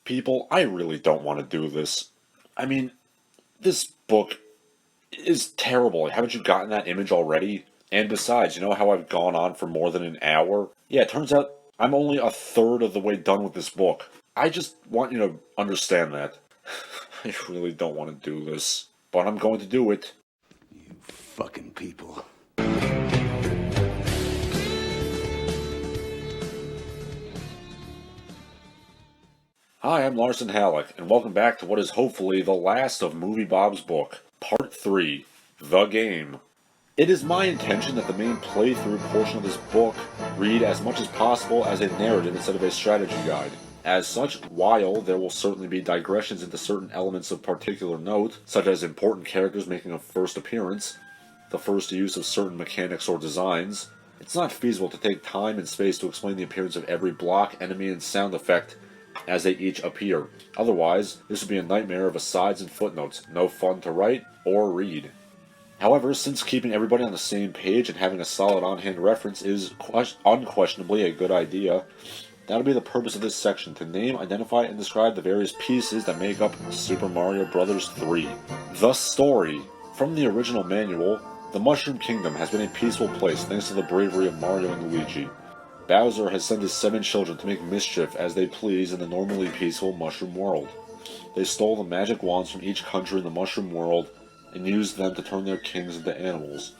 People, I really don't want to do this. I mean, this book is terrible. Haven't you gotten that image already? And besides, you know how I've gone on for more than an hour? Yeah, it turns out I'm only a third of the way done with this book. I just want you to understand that. I really don't want to do this, but I'm going to do it. You fucking people. Hi, I'm Larson Halleck, and welcome back to what is hopefully the last of Moviebob's book, Part 3, The Game. It is my intention that the main playthrough portion of this book read as much as possible as a narrative instead of a strategy guide. As such, while there will certainly be digressions into certain elements of particular note, such as important characters making a first appearance, the first use of certain mechanics or designs, it's not feasible to take time and space to explain the appearance of every block, enemy, and sound effect as they each appear. Otherwise, this would be a nightmare of asides and footnotes, no fun to write or read. However, since keeping everybody on the same page and having a solid on-hand reference is unquestionably a good idea, that'll be the purpose of this section, to name, identify, and describe the various pieces that make up Super Mario Bros. 3. The story. From the original manual, the Mushroom Kingdom has been a peaceful place thanks to the bravery of Mario and Luigi. Bowser has sent his 7 children to make mischief as they please in the normally peaceful Mushroom World. They stole the magic wands from each country in the Mushroom World and used them to turn their kings into animals.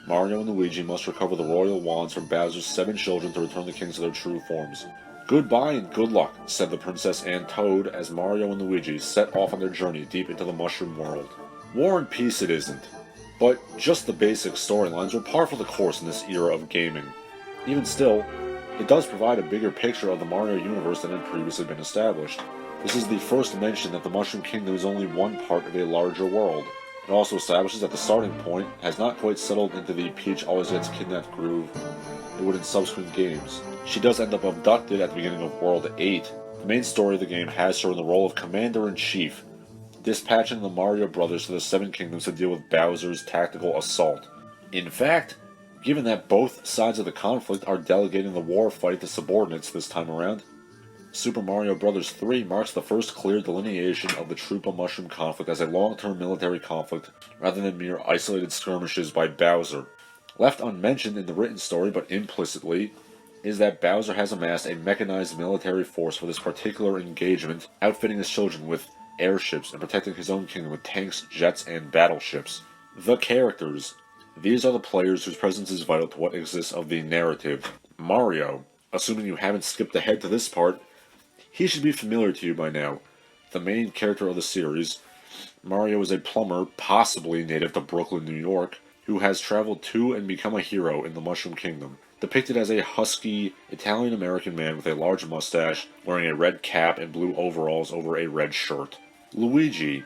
Mario and Luigi must recover the royal wands from Bowser's 7 children to return the kings to their true forms. Goodbye and good luck, said the Princess and Toad as Mario and Luigi set off on their journey deep into the Mushroom World. War and peace it isn't, but just the basic storylines were par for the course in this era of gaming. Even still, it does provide a bigger picture of the Mario universe than had previously been established. This is the first mention that the Mushroom Kingdom is only one part of a larger world. It also establishes that the starting point has not quite settled into the Peach always gets kidnapped groove it would in subsequent games. She does end up abducted at the beginning of World 8. The main story of the game has her in the role of Commander-in-Chief, dispatching the Mario Brothers to the 7 Kingdoms to deal with Bowser's tactical assault. In fact, given that both sides of the conflict are delegating the war fight to subordinates this time around, Super Mario Bros. 3 marks the first clear delineation of the Troopa Mushroom conflict as a long-term military conflict rather than mere isolated skirmishes by Bowser. Left unmentioned in the written story, but implicitly, is that Bowser has amassed a mechanized military force for this particular engagement, outfitting his children with airships and protecting his own kingdom with tanks, jets, and battleships. The characters. These are the players whose presence is vital to what exists of the narrative. Mario, assuming you haven't skipped ahead to this part, he should be familiar to you by now. The main character of the series, Mario is a plumber, possibly native to Brooklyn, New York, who has traveled to and become a hero in the Mushroom Kingdom. Depicted as a husky, Italian-American man with a large mustache, wearing a red cap and blue overalls over a red shirt. Luigi,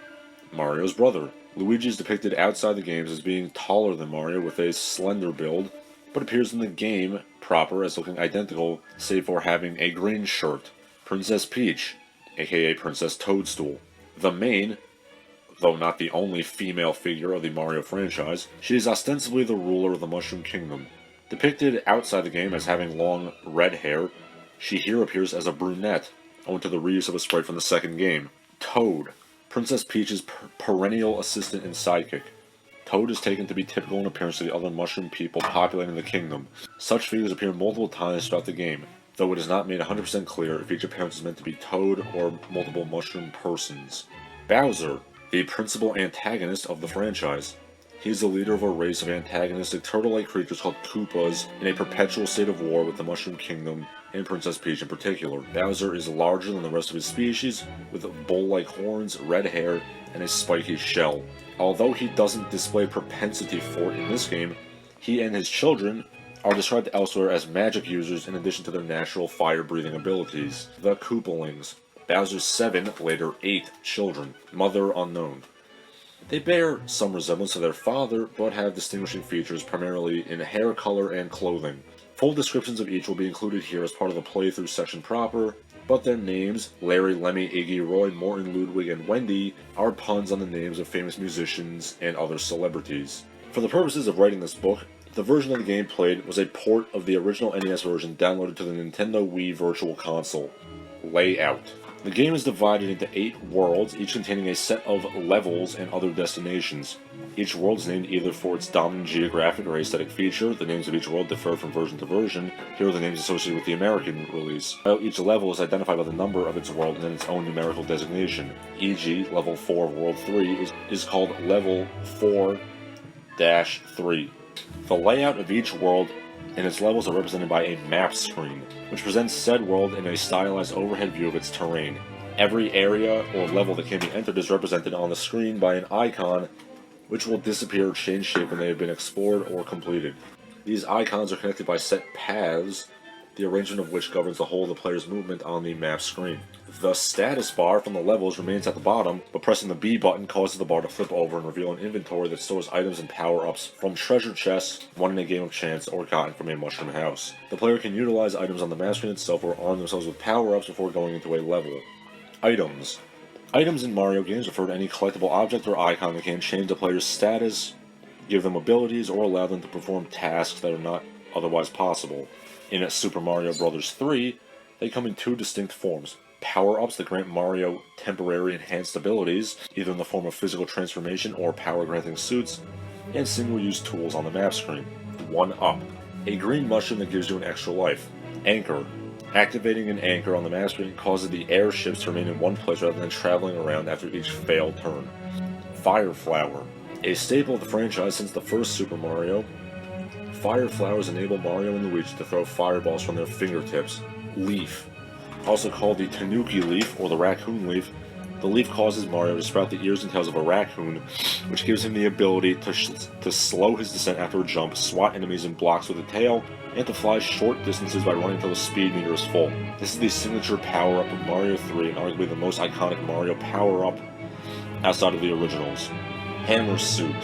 Mario's brother. Luigi is depicted outside the games as being taller than Mario with a slender build, but appears in the game proper as looking identical, save for having a green shirt. Princess Peach, aka Princess Toadstool. The main, though not the only female figure of the Mario franchise, she is ostensibly the ruler of the Mushroom Kingdom. Depicted outside the game as having long red hair, she here appears as a brunette, owing to the reuse of a sprite from the second game. Toad, Princess Peach's perennial assistant and sidekick. Toad is taken to be typical in appearance to the other mushroom people populating the kingdom. Such figures appear multiple times throughout the game, though it is not made 100% clear if each appearance is meant to be Toad or multiple mushroom persons. Bowser, the principal antagonist of the franchise. He is the leader of a race of antagonistic turtle-like creatures called Koopas in a perpetual state of war with the Mushroom Kingdom and Princess Peach in particular. Bowser is larger than the rest of his species, with bull-like horns, red hair, and a spiky shell. Although he doesn't display propensity for it in this game, he and his children are described elsewhere as magic users in addition to their natural fire-breathing abilities. The Koopalings. Bowser's 7, later 8, children. Mother unknown. They bear some resemblance to their father, but have distinguishing features primarily in hair color and clothing. Full descriptions of each will be included here as part of the playthrough section proper, but their names, Larry, Lemmy, Iggy, Roy, Morton, Ludwig, and Wendy, are puns on the names of famous musicians and other celebrities. For the purposes of writing this book, the version of the game played was a port of the original NES version downloaded to the Nintendo Wii Virtual Console. Layout. The game is divided into 8 worlds, each containing a set of levels and other destinations. Each world is named either for its dominant geographic or aesthetic feature. The names of each world differ from version to version. Here are the names associated with the American release. Each level is identified by the number of its world and then its own numerical designation. E.g., Level 4 of World 3 is called Level 4-3. The layout of each world and its levels are represented by a map screen, which presents said world in a stylized overhead view of its terrain. Every area or level that can be entered is represented on the screen by an icon, which will disappear or change shape when they have been explored or completed. These icons are connected by set paths, the arrangement of which governs the whole of the player's movement on the map screen. The status bar from the levels remains at the bottom, but pressing the B button causes the bar to flip over and reveal an inventory that stores items and power-ups from treasure chests won in a game of chance or gotten from a mushroom house. The player can utilize items on the map screen itself or arm themselves with power-ups before going into a level. Items. Items in Mario games refer to any collectible object or icon that can change the player's status, give them abilities, or allow them to perform tasks that are not otherwise possible. In Super Mario Bros. 3, they come in 2 distinct forms. Power-ups that grant Mario temporary enhanced abilities, either in the form of physical transformation or power-granting suits, and single-use tools on the map screen. 1-up. A green mushroom that gives you an extra life. Anchor. Activating an anchor on the map screen causes the airships to remain in one place rather than traveling around after each failed turn. Fire Flower. A staple of the franchise since the first Super Mario, fire flowers enable Mario and Luigi to throw fireballs from their fingertips. Leaf. Also called the Tanuki leaf or the raccoon leaf, the leaf causes Mario to sprout the ears and tails of a raccoon, which gives him the ability to slow his descent after a jump, swat enemies and blocks with a tail, and to fly short distances by running until the speed meter is full. This is the signature power-up of Mario 3 and arguably the most iconic Mario power-up outside of the originals. Hammer Suit.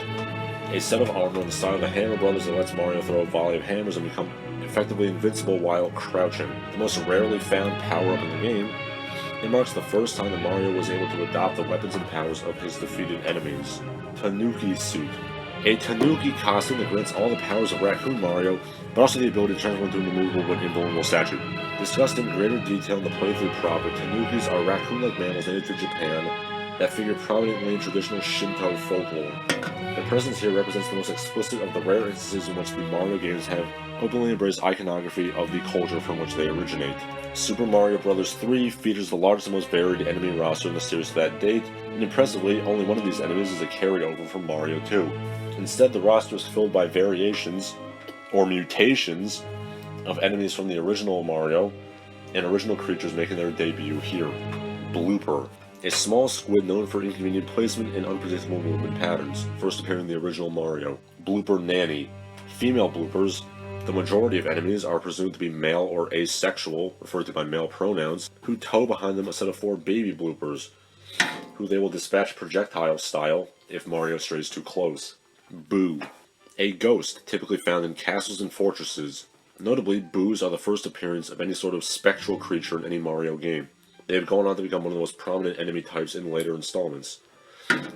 A set of armor in the style of the Hammer Brothers that lets Mario throw a volley of hammers and become effectively invincible while crouching. The most rarely found power-up in the game, it marks the first time that Mario was able to adopt the weapons and powers of his defeated enemies. Tanuki Suit. A Tanuki costume that grants all the powers of Raccoon Mario, but also the ability to transform into an immovable but invulnerable statue. Discussed in greater detail in the playthrough proper, Tanukis are raccoon-like mammals native to Japan that figure prominently in traditional Shinto folklore. Their presence here represents the most explicit of the rare instances in which the Mario games have openly embraced iconography of the culture from which they originate. Super Mario Bros. 3 features the largest and most varied enemy roster in the series to that date, and impressively, only one of these enemies is a carryover from Mario 2. Instead, the roster is filled by variations, or mutations, of enemies from the original Mario, and original creatures making their debut here. Blooper. A small squid known for inconvenient placement and unpredictable movement patterns, first appearing in the original Mario. Blooper Nanny. Female bloopers. The majority of enemies are presumed to be male or asexual, referred to by male pronouns, who tow behind them a set of 4 baby bloopers, who they will dispatch projectile style if Mario strays too close. Boo. A ghost, typically found in castles and fortresses. Notably, boos are the first appearance of any sort of spectral creature in any Mario game. They have gone on to become one of the most prominent enemy types in later installments.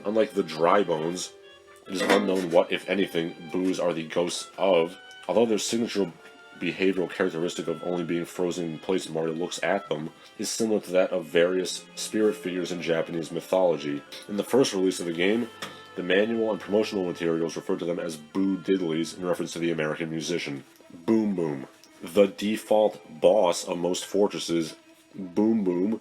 Unlike the dry bones, it is unknown what, if anything, boos are the ghosts of, although their signature behavioral characteristic of only being frozen in place when Mario looks at them is similar to that of various spirit figures in Japanese mythology. In the first release of the game, the manual and promotional materials referred to them as Boo Diddleys in reference to the American musician. Boom Boom. The default boss of most fortresses, Boom Boom,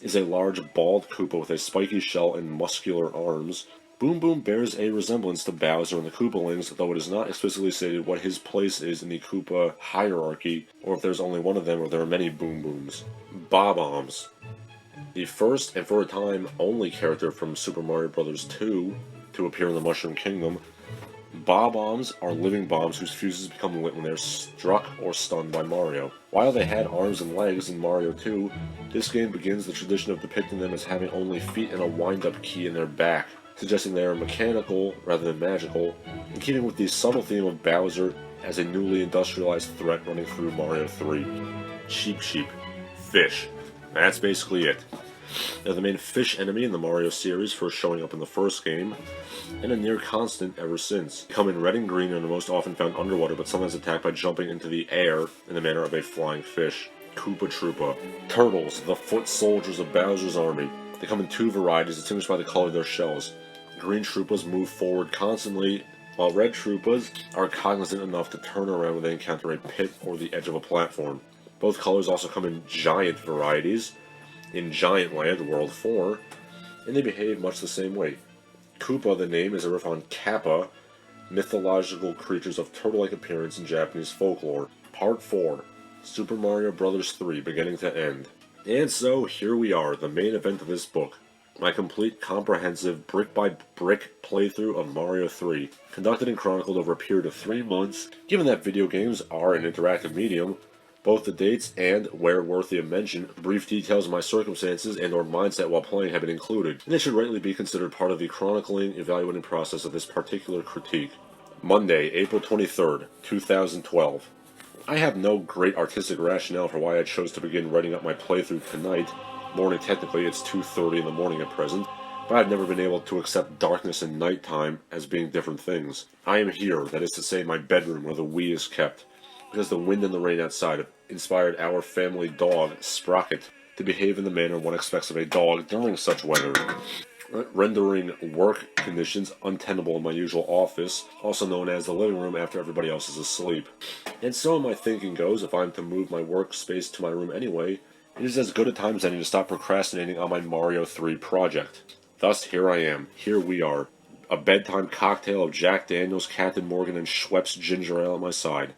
is a large bald Koopa with a spiky shell and muscular arms. Boom Boom bears a resemblance to Bowser and the Koopalings, though it is not explicitly stated what his place is in the Koopa hierarchy, or if there's only one of them or there are many Boom Booms. Bob-ombs. The first, and for a time, only character from Super Mario Bros. 2 to appear in the Mushroom Kingdom, Bob-ombs are living bombs whose fuses become lit when they are struck or stunned by Mario. While they had arms and legs in Mario 2, this game begins the tradition of depicting them as having only feet and a wind-up key in their back, suggesting they are mechanical rather than magical, in keeping with the subtle theme of Bowser as a newly industrialized threat running through Mario 3. Cheep Sheep. Fish. That's basically it. They're the main fish enemy in the Mario series, first showing up in the first game, and a near constant ever since. They come in red and green and are most often found underwater, but sometimes attacked by jumping into the air in the manner of a flying fish. Koopa Troopa. Turtles, the foot soldiers of Bowser's army. They come in two varieties distinguished by the color of their shells. Green Troopas move forward constantly, while red Troopas are cognizant enough to turn around when they encounter a pit or the edge of a platform. Both colors also come in giant varieties, in Giant Land, World 4, and they behave much the same way. Koopa, the name, is a riff on Kappa, mythological creatures of turtle-like appearance in Japanese folklore. Part 4, Super Mario Bros. 3, beginning to end. And so, here we are, the main event of this book. My complete, comprehensive, brick-by-brick playthrough of Mario 3, conducted and chronicled over a period of 3 months. Given that video games are an interactive medium, both the dates and, where worthy of mention, brief details of my circumstances and or mindset while playing have been included, and they should rightly be considered part of the chronicling, evaluating process of this particular critique. Monday, April 23rd, 2012. I have no great artistic rationale for why I chose to begin writing up my playthrough tonight. Morning, technically, it's 2:30 in the morning at present, but I've never been able to accept darkness and nighttime as being different things. I am here, that is to say, my bedroom where the Wii is kept, because the wind and the rain outside have inspired our family dog, Sprocket, to behave in the manner one expects of a dog during such weather, rendering work conditions untenable in my usual office, also known as the living room after everybody else is asleep. And so my thinking goes, if I'm to move my workspace to my room anyway, it is as good a time as any to stop procrastinating on my Mario 3 project. Thus, here I am. Here we are. A bedtime cocktail of Jack Daniels, Captain Morgan, and Schweppes ginger ale at my side.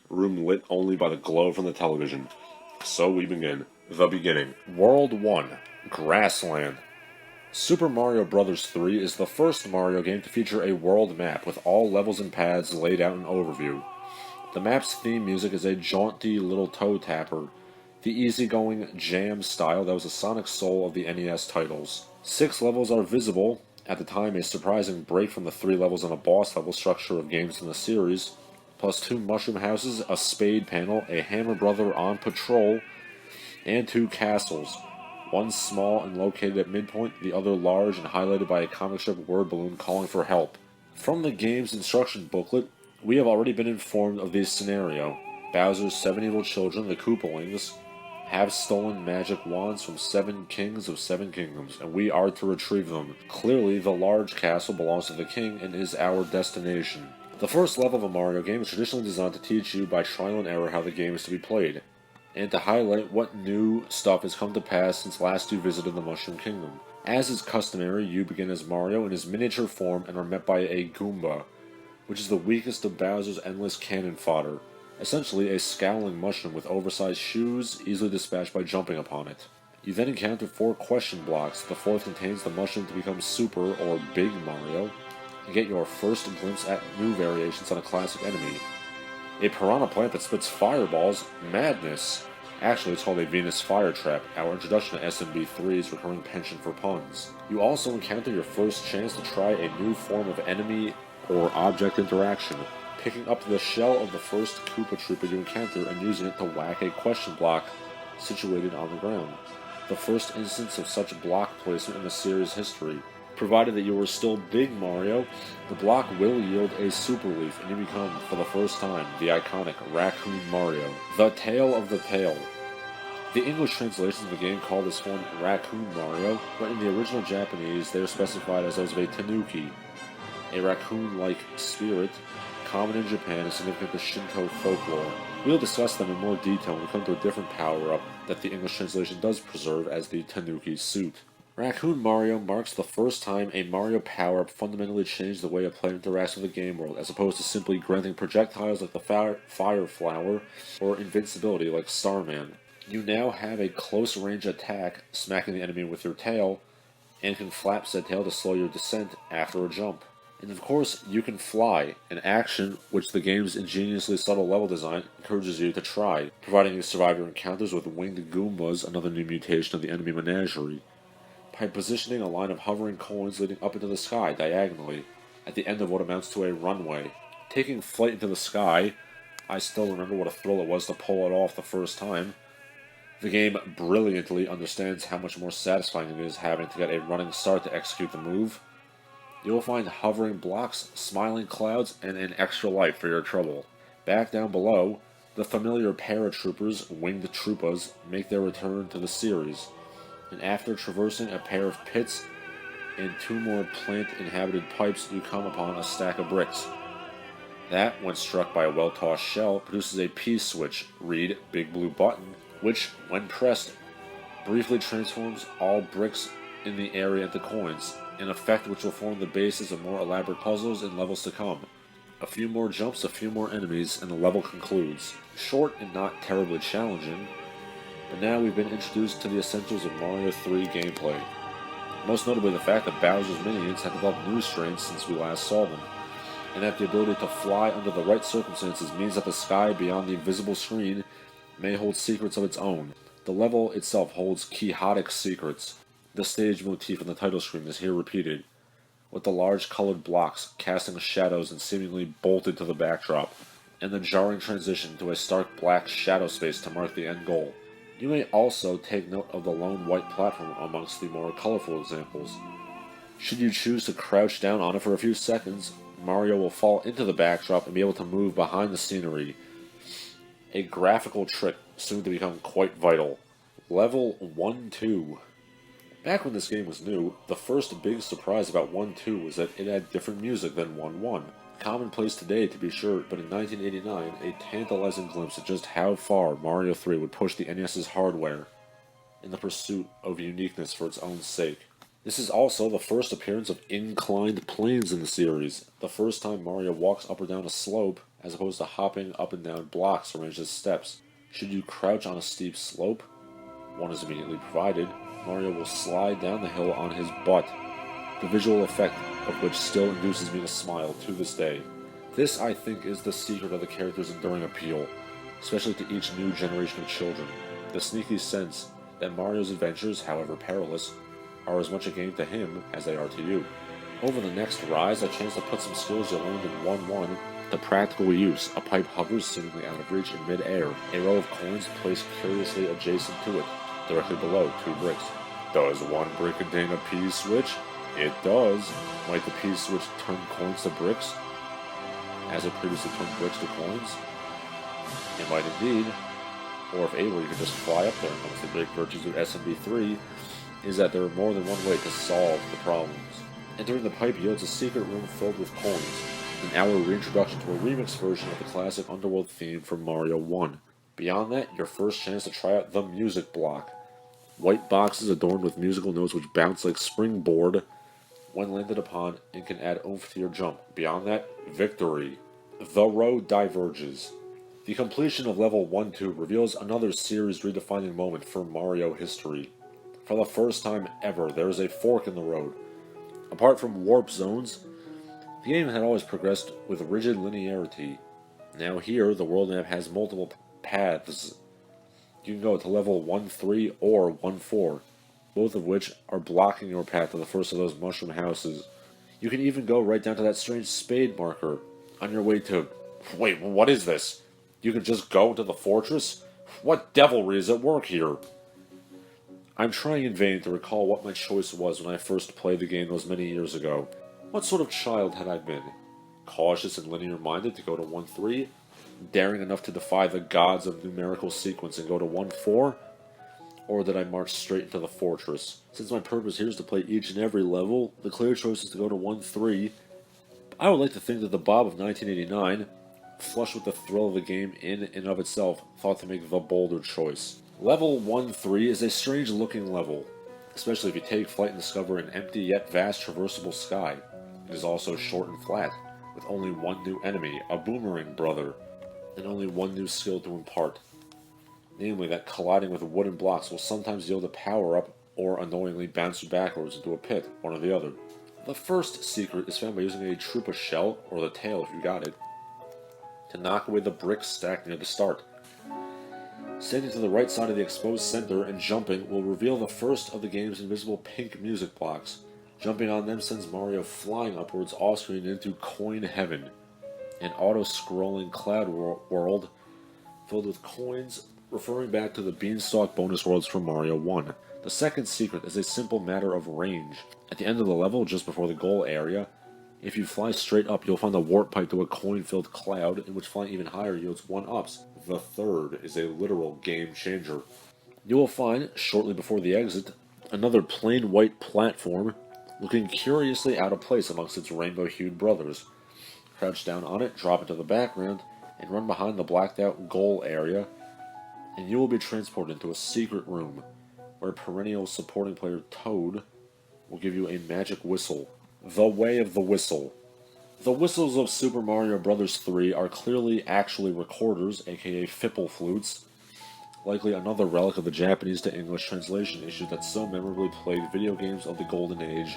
Room lit only by the glow from the television. So we begin. The beginning. World 1. Grassland. Super Mario Bros. 3 is the first Mario game to feature a world map with all levels and paths laid out in overview. The map's theme music is a jaunty little toe tapper, the easygoing jam style that was the sonic soul of the NES titles. 6 levels are visible, at the time a surprising break from the 3 levels and a boss level structure of games in the series, plus 2 mushroom houses, a spade panel, a hammer brother on patrol, and 2 castles. One small and located at midpoint, the other large and highlighted by a comic strip word balloon calling for help. From the game's instruction booklet, we have already been informed of this scenario. Bowser's 7 evil children, the Koopalings, have stolen magic wands from 7 kings of 7 kingdoms, and we are to retrieve them. Clearly, the large castle belongs to the king and is our destination. The first level of a Mario game is traditionally designed to teach you by trial and error how the game is to be played, and to highlight what new stuff has come to pass since last you visited the Mushroom Kingdom. As is customary, you begin as Mario in his miniature form and are met by a Goomba, which is the weakest of Bowser's endless cannon fodder. Essentially a scowling mushroom with oversized shoes, easily dispatched by jumping upon it. You then encounter 4 question blocks. The 4th contains the mushroom to become Super or Big Mario, and get your first glimpse at new variations on a classic enemy. A piranha plant that spits fireballs. Madness! Actually, it's called a Venus Fire Trap, our introduction to SMB3's recurring penchant for puns. You also encounter your first chance to try a new form of enemy or object interaction, picking up the shell of the first Koopa Troopa you encounter and using it to whack a question block situated on the ground. The first instance of such block placement in the series' history. Provided that you are still Big Mario, the block will yield a Super Leaf and you become, for the first time, the iconic Raccoon Mario. The Tale of the Tail. The English translations of the game call this one Raccoon Mario, but in the original Japanese they are specified as those of a Tanuki, a raccoon-like spirit common in Japan and significant to Shinto folklore. We'll discuss them in more detail when we come to a different power-up that the English translation does preserve as the Tanuki suit. Raccoon Mario marks the first time a Mario power-up fundamentally changed the way a player interacts with the game world, as opposed to simply granting projectiles like the Fire Flower or invincibility like Starman. You now have a close-range attack, smacking the enemy with your tail, and can flap said tail to slow your descent after a jump. And of course, you can fly, an action which the game's ingeniously subtle level design encourages you to try, providing you survive your encounters with winged Goombas, another new mutation of the enemy menagerie, by positioning a line of hovering coins leading up into the sky diagonally, at the end of what amounts to a runway. Taking flight into the sky, I still remember what a thrill it was to pull it off the first time. The game brilliantly understands how much more satisfying it is having to get a running start to execute the move. You will find hovering blocks, smiling clouds, and an extra life for your trouble. Back down below, The familiar paratroopers, winged troopas, make their return to the series, and after traversing a pair of pits and 2 more plant-inhabited pipes, you come upon a stack of bricks. That, when struck by a well-tossed shell, produces a P switch, read Big Blue Button, which, when pressed, briefly transforms all bricks in the area into coins, an effect which will form the basis of more elaborate puzzles in levels to come. A few more jumps, a few more enemies, and the level concludes. Short and not terribly challenging, but now we've been introduced to the essentials of Mario 3 gameplay. Most notably the fact that Bowser's minions have developed new strengths since we last saw them, and that the ability to fly under the right circumstances means that the sky beyond the invisible screen may hold secrets of its own. The level itself holds quixotic secrets. The stage motif in the title screen is here repeated, with the large colored blocks casting shadows and seemingly bolted to the backdrop, and the jarring transition to a stark black shadow space to mark the end goal. You may also take note of the lone white platform amongst the more colorful examples. Should you choose to crouch down on it for a few seconds, Mario will fall into the backdrop and be able to move behind the scenery. A graphical trick soon to become quite vital. Level 1-2. Back when this game was new, the first big surprise about 1-2 was that it had different music than 1-1. Commonplace today, to be sure, but in 1989, a tantalizing glimpse at just how far Mario 3 would push the NES's hardware in the pursuit of uniqueness for its own sake. This is also the first appearance of inclined planes in the series, the first time Mario walks up or down a slope, as opposed to hopping up and down blocks arranged as steps. Should you crouch on a steep slope, one is immediately provided, Mario will slide down the hill on his butt, the visual effect of which still induces me to smile to this day. This, I think, is the secret of the character's enduring appeal, especially to each new generation of children. The sneaky sense that Mario's adventures, however perilous, are as much a game to him as they are to you. Over the next rise, a chance to put some skills you learned in 1-1 to practical use. A pipe hovers seemingly out of reach in mid-air. A row of coins placed curiously adjacent to it, directly below 2 bricks. Does one brick contain a P switch? It does. Might the P switch turn coins to bricks, as it previously turned bricks to coins? It might indeed. Or if able, you could just fly up there. One of the great virtues of SMB3 is that there are more than one way to solve the problems. Entering the pipe yields a secret room filled with coins, an hour reintroduction to a remix version of the classic Underworld theme from Mario 1. Beyond that, your first chance to try out the music block. White boxes adorned with musical notes which bounce like springboard when landed upon and can add oomph to your jump. Beyond that, victory. The road diverges. The completion of level 1-2 reveals another series redefining moment for Mario history. For the first time ever, there is a fork in the road. Apart from warp zones, the game had always progressed with rigid linearity. Now here, the world map has multiple paths. You can go to level 1-3 or 1-4, both of which are blocking your path to the first of those mushroom houses. You can even go right down to that strange spade marker on your way to... Wait, what is this? You can just go to the fortress? What devilry is at work here? I'm trying in vain to recall what my choice was when I first played the game those many years ago. What sort of child had I been? Cautious and linear-minded to go to 1-3? Daring enough to defy the gods of numerical sequence and go to 1-4? Or did I march straight into the fortress? Since my purpose here is to play each and every level, the clear choice is to go to 1-3. I would like to think that the Bob of 1989, flush with the thrill of the game in and of itself, thought to make the bolder choice. Level 1-3 is a strange looking level, especially if you take flight and discover an empty yet vast traversable sky. It is also short and flat, with only one new enemy, a boomerang brother, and only one new skill to impart. Namely, that colliding with wooden blocks will sometimes yield a power-up or annoyingly bounce you backwards into a pit, one or the other. The first secret is found by using a Troopa shell, or the tail if you got it, to knock away the bricks stacked near the start. Standing to the right side of the exposed center and jumping will reveal the first of the game's invisible pink music blocks. Jumping on them sends Mario flying upwards off-screen into coin heaven, an auto-scrolling cloud world filled with coins, referring back to the Beanstalk bonus worlds from Mario 1. The second secret is a simple matter of range. At the end of the level, just before the goal area, If you fly straight up, you'll find a warp pipe to a coin-filled cloud, in which flying even higher yields 1-ups. The third is a literal game changer. You will find, shortly before the exit, another plain white platform, looking curiously out of place amongst its rainbow-hued brothers. Crouch down on it, drop into the background, and run behind the blacked-out goal area, and you will be transported into a secret room, where perennial supporting player Toad will give you a magic whistle. The Way of the Whistle. The whistles of Super Mario Bros. 3 are clearly actually recorders, aka fipple flutes, likely another relic of the Japanese to English translation issue that so memorably plagued video games of the Golden Age.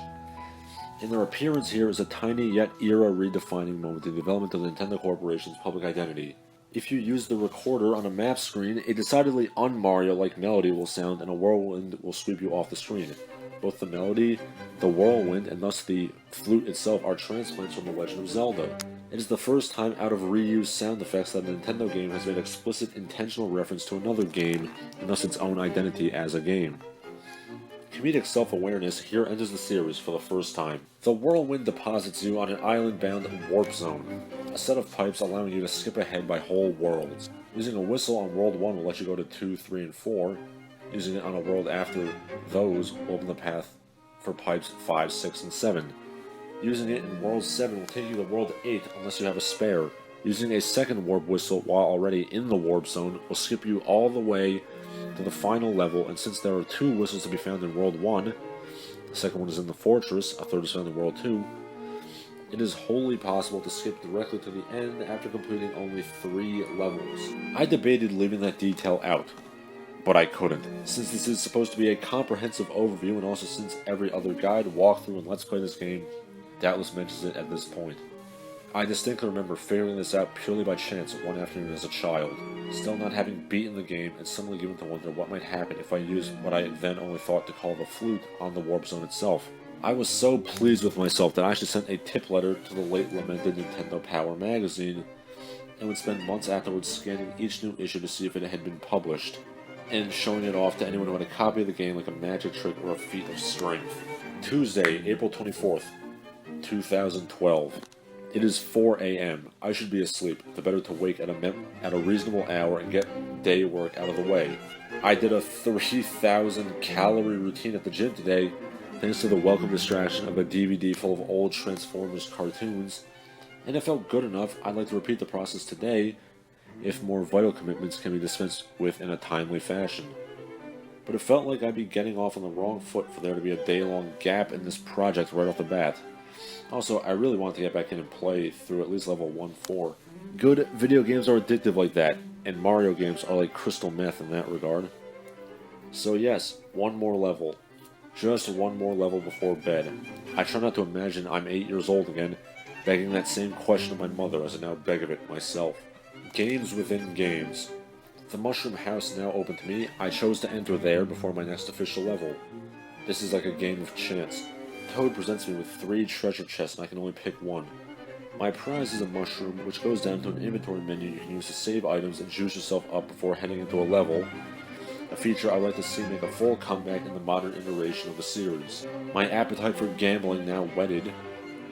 And their appearance here is a tiny yet era-redefining moment in the development of Nintendo Corporation's public identity. If you use the recorder on a map screen, a decidedly un-Mario-like melody will sound and a whirlwind will sweep you off the screen. Both the melody, the whirlwind, and thus the flute itself are transplants from The Legend of Zelda. It is the first time out of reused sound effects that a Nintendo game has made explicit intentional reference to another game, and thus its own identity as a game. Comedic self-awareness here enters the series for the first time. The whirlwind deposits you on an island-bound warp zone, a set of pipes allowing you to skip ahead by whole worlds. Using a whistle on World 1 will let you go to 2, 3, and 4. Using it on a world after those will open the path for pipes 5, 6, and 7. Using it in World 7 will take you to World 8 unless you have a spare. Using a second warp whistle while already in the warp zone will skip you all the way to the final level, and since there are 2 whistles to be found in World 1, the second one is in the Fortress, a third is found in World 2, it is wholly possible to skip directly to the end after completing only 3 levels. I debated leaving that detail out, but I couldn't, since this is supposed to be a comprehensive overview, and also since every other guide, walkthrough, and Let's Play this game doubtless mentions it at this point. I distinctly remember figuring this out purely by chance one afternoon as a child, still not having beaten the game and suddenly given to wonder what might happen if I used what I then only thought to call the flute on the warp zone itself. I was so pleased with myself that I actually sent a tip letter to the late lamented Nintendo Power magazine, and would spend months afterwards scanning each new issue to see if it had been published, and showing it off to anyone who had a copy of the game like a magic trick or a feat of strength. Tuesday, April 24th, 2012. It is 4 a.m. I should be asleep, the better to wake at a reasonable hour and get day work out of the way. I did a 3,000 calorie routine at the gym today, thanks to the welcome distraction of a DVD full of old Transformers cartoons, and it felt good enough. I'd like to repeat the process today, if more vital commitments can be dispensed with in a timely fashion. But it felt like I'd be getting off on the wrong foot for there to be a day-long gap in this project right off the bat. Also, I really want to get back in and play through at least level 1-4. Good video games are addictive like that, and Mario games are like crystal meth in that regard. So yes, one more level. Just one more level before bed. I try not to imagine I'm 8 years old again, begging that same question of my mother as I now beg of it myself. Games within games. The Mushroom House now open to me, I chose to enter there before my next official level. This is like a game of chance. Toad presents me with 3 treasure chests and I can only pick one. My prize is a mushroom, which goes down to an inventory menu you can use to save items and juice yourself up before heading into a level, a feature I'd like to see make a full comeback in the modern iteration of the series. My appetite for gambling now whetted,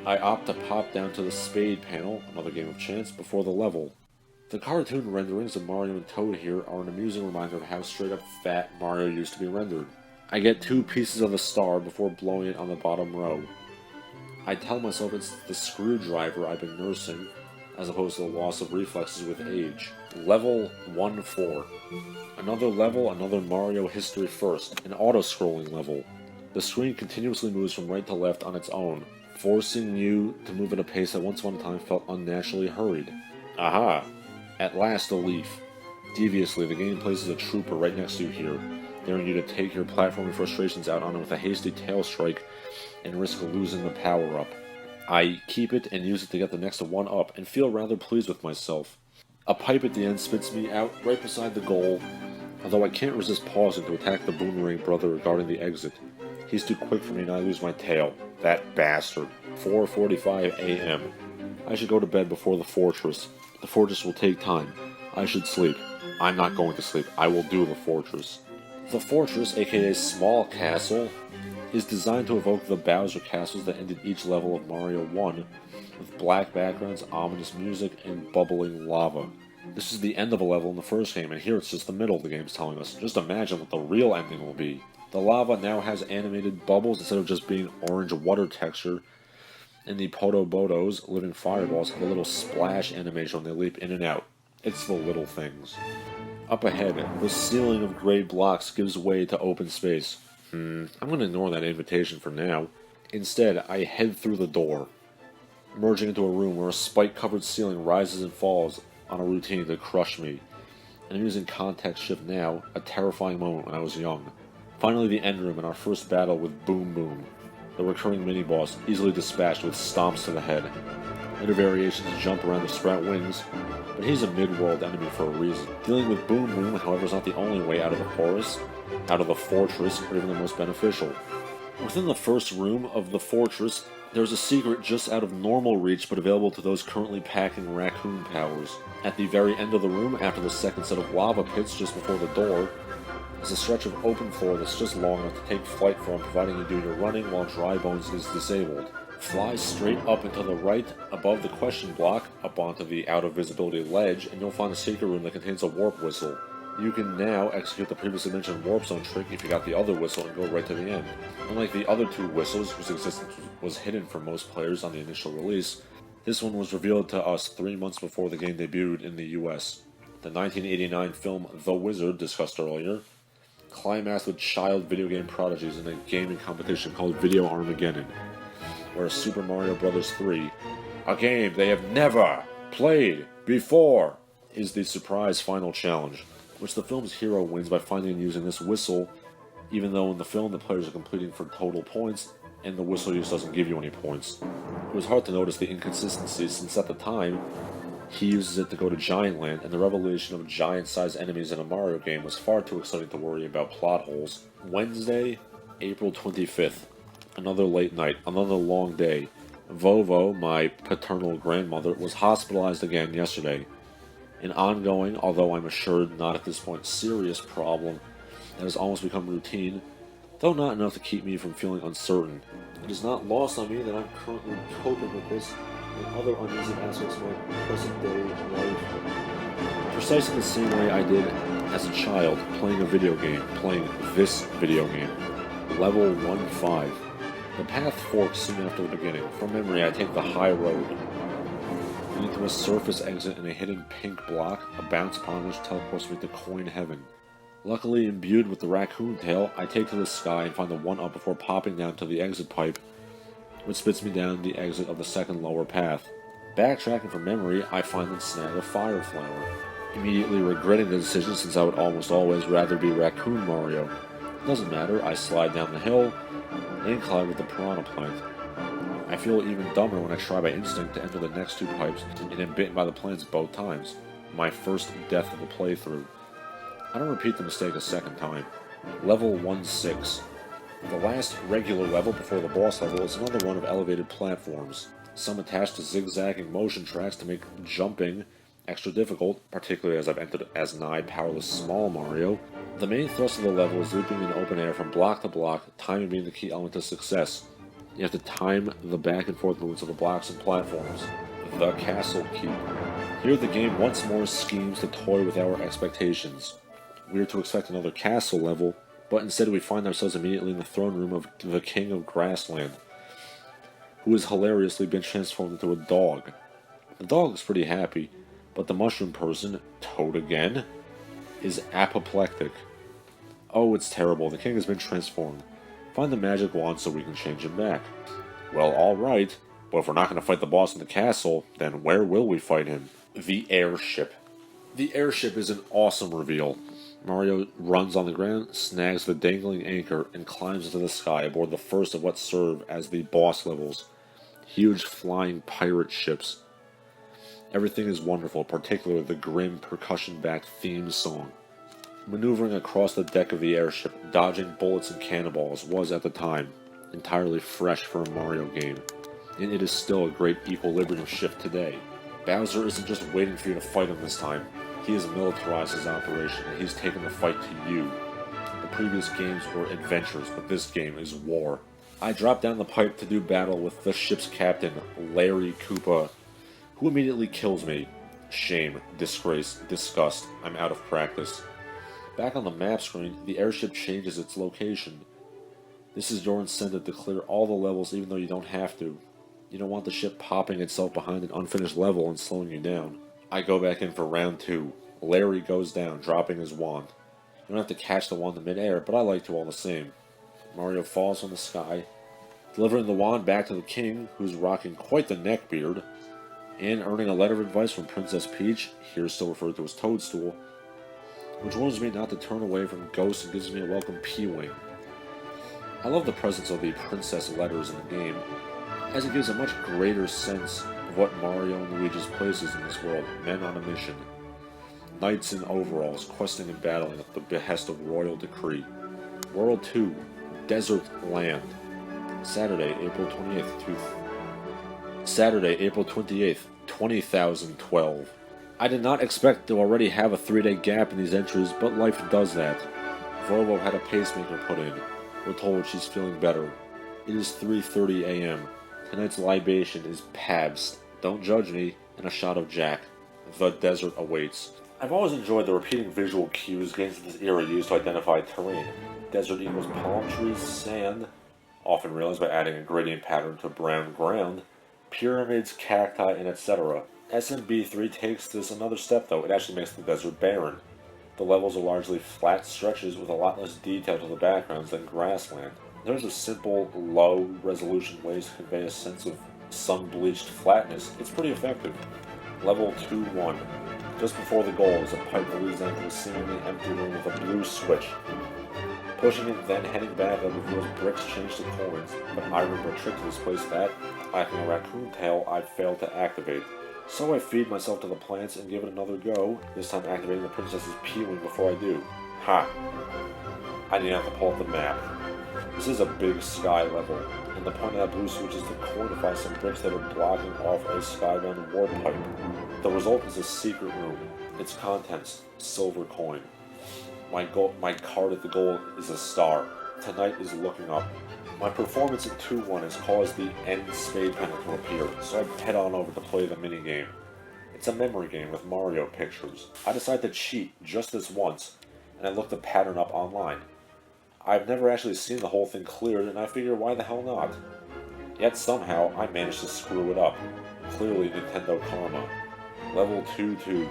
I opt to pop down to the spade panel, another game of chance, before the level. The cartoon renderings of Mario and Toad here are an amusing reminder of how straight up fat Mario used to be rendered. I get 2 pieces of a star before blowing it on the bottom row. I tell myself it's the screwdriver I've been nursing, as opposed to the loss of reflexes with age. Level 1-4. Another level, another Mario history first, an auto-scrolling level. The screen continuously moves from right to left on its own, forcing you to move at a pace that once upon a time felt unnaturally hurried. Aha! At last a leaf. Deviously, the game places a trooper right next to you here, daring you to take your platforming frustrations out on him with a hasty tail strike and risk losing the power-up. I keep it and use it to get the next 1-up and feel rather pleased with myself. A pipe at the end spits me out right beside the goal, although I can't resist pausing to attack the boomerang brother regarding the exit. He's too quick for me and I lose my tail. That bastard. 4:45 a.m. I should go to bed before the fortress. The fortress will take time. I should sleep. I'm not going to sleep. I will do the fortress. The fortress, aka Small Castle, is designed to evoke the Bowser castles that ended each level of Mario 1, with black backgrounds, ominous music, and bubbling lava. This is the end of a level in the first game, and here it's just the middle of the game's telling us. Just imagine what the real ending will be. The lava now has animated bubbles instead of just being orange water texture, and the Podobodos, living fireballs, have a little splash animation when they leap in and out. It's the little things. Up ahead, the ceiling of gray blocks gives way to open space. I'm going to ignore that invitation for now. Instead, I head through the door, merging into a room where a spike-covered ceiling rises and falls on a routine to crush me. And I'm using context shift now, a terrifying moment when I was young. Finally, the end room and our first battle with Boom Boom, the recurring mini-boss, easily dispatched with stomps to the head. Later variations jump around to sprout wings, but he's a mid-world enemy for a reason. Dealing with Boom Boom, however, is not the only way out of the forest, out of the fortress, or even the most beneficial. Within the first room of the fortress, there's a secret just out of normal reach but available to those currently packing raccoon powers. At the very end of the room, after the second set of lava pits just before the door, is a stretch of open floor that's just long enough to take flight from, providing you do your running while Dry Bones is disabled. Fly straight up and to the right above the question block, up onto the out-of-visibility ledge, and you'll find a secret room that contains a warp whistle. You can now execute the previously mentioned warp zone trick if you got the other whistle and go right to the end. Unlike the other two whistles, whose existence was hidden from most players on the initial release, this one was revealed to us 3 months before the game debuted in the US. The 1989 film The Wizard, discussed earlier, climaxed with child video game prodigies in a gaming competition called Video Armageddon, where Super Mario Bros. 3, a game they have never played before, is the surprise final challenge, which the film's hero wins by finding and using this whistle, even though in the film the players are completing for total points, and the whistle use doesn't give you any points. It was hard to notice the inconsistencies, since at the time, he uses it to go to Giant Land, and the revelation of giant-sized enemies in a Mario game was far too exciting to worry about plot holes. Wednesday, April 25th. Another late night, another long day. Vovo, my paternal grandmother, was hospitalized again yesterday. An ongoing, although I'm assured not at this point serious problem that has almost become routine, though not enough to keep me from feeling uncertain. It is not lost on me that I'm currently coping with this and other uneasy aspects of my present-day life. Precisely the same way I did as a child, playing a video game, playing this video game. Level 1-5. The path forks soon after the beginning. From memory, I take the high road, leading to a surface exit and a hidden pink block, a bounce upon which teleports me to Coin Heaven. Luckily imbued with the raccoon tail, I take to the sky and find the 1-up before popping down to the exit pipe, which spits me down the exit of the second lower path. Backtracking from memory, I find and snag a fire flower, immediately regretting the decision since I would almost always rather be Raccoon Mario. Doesn't matter, I slide down the hill and climb with the piranha plant. I feel even dumber when I try by instinct to enter the next 2 pipes and am bitten by the plants both times. My first death of the playthrough. I don't repeat the mistake a second time. Level 1-6. The last regular level before the boss level is another one of elevated platforms, some attached to zigzagging motion tracks to make jumping extra difficult, particularly as I've entered as nigh powerless small Mario. The main thrust of the level is looping in open air from block to block, timing being the key element to success. You have to time the back and forth movements of the blocks and platforms. The Castle Keep. Here the game once more schemes to toy with our expectations. We are to expect another castle level, but instead we find ourselves immediately in the throne room of the King of Grassland, who has hilariously been transformed into a dog. The dog is pretty happy, but the mushroom person, Toad again, is apoplectic. Oh, it's terrible, the king has been transformed. Find the magic wand so we can change him back. Well, alright, but if we're not going to fight the boss in the castle, then where will we fight him? The airship. The airship is an awesome reveal. Mario runs on the ground, snags the dangling anchor, and climbs into the sky aboard the first of what serve as the boss levels. Huge flying pirate ships. Everything is wonderful, particularly the grim percussion-backed theme song. Maneuvering across the deck of the airship, dodging bullets and cannonballs was, at the time, entirely fresh for a Mario game, and it is still a great equilibrium shift today. Bowser isn't just waiting for you to fight him this time. He has militarized his operation, and he's taken the fight to you. The previous games were adventures, but this game is war. I drop down the pipe to do battle with the ship's captain, Larry Koopa, who immediately kills me. Shame, disgrace, disgust, I'm out of practice. Back on the map screen, the airship changes its location. This is your incentive to clear all the levels even though you don't have to. You don't want the ship popping itself behind an unfinished level and slowing you down. I go back in for round 2. Larry goes down, dropping his wand. You don't have to catch the wand in midair, but I like to all the same. Mario falls from the sky, delivering the wand back to the king, who's rocking quite the neckbeard, and earning a letter of advice from Princess Peach, here still referred to as Toadstool, which warns me not to turn away from ghosts and gives me a welcome P-Wing. I love the presence of the princess letters in the game, as it gives a much greater sense of what Mario and Luigi's place is in this world, men on a mission. Knights in overalls, questing and battling at the behest of royal decree. World 2, Desert Land. Saturday, April 28th, 20,012. I did not expect to already have a 3-day gap in these entries, but life does that. Volvo had a pacemaker put in. We're told she's feeling better. It is 3:30 a.m. Tonight's libation is Pabst, don't judge me, and a shot of Jack. The desert awaits. I've always enjoyed the repeating visual cues games of this era used to identify terrain. Desert equals palm trees, sand, often realized by adding a gradient pattern to brown ground, pyramids, cacti, and etc. SMB3 takes this another step though, it actually makes the desert barren. The levels are largely flat stretches with a lot less detail to the backgrounds than grassland. There's a simple, low-resolution ways to convey a sense of sun-bleached flatness. It's pretty effective. Level 2-1. Just before the goal is a pipe that leads down to a seemingly empty room with a blue switch. Pushing it, then heading back up reveals bricks change to coins, but I remember a trick to this place that, lacking a raccoon tail, I'd failed to activate. So I feed myself to the plants and give it another go, this time activating the princess's P-Wing before I do. Ha! I didn't have to pull up the map. This is a big sky level, and the point of that blue switch is to coinify some bricks that are blocking off a skybound warp pipe. The result is a secret room. Its contents, silver coin. My card at the goal is a star. Tonight is looking up. My performance at 2-1 has caused the end spade panel to appear, so I head on over to play the minigame. It's a memory game with Mario pictures. I decide to cheat just this once, and I look the pattern up online. I've never actually seen the whole thing cleared, and I figure why the hell not? Yet somehow I managed to screw it up. Clearly Nintendo karma. Level 2-2.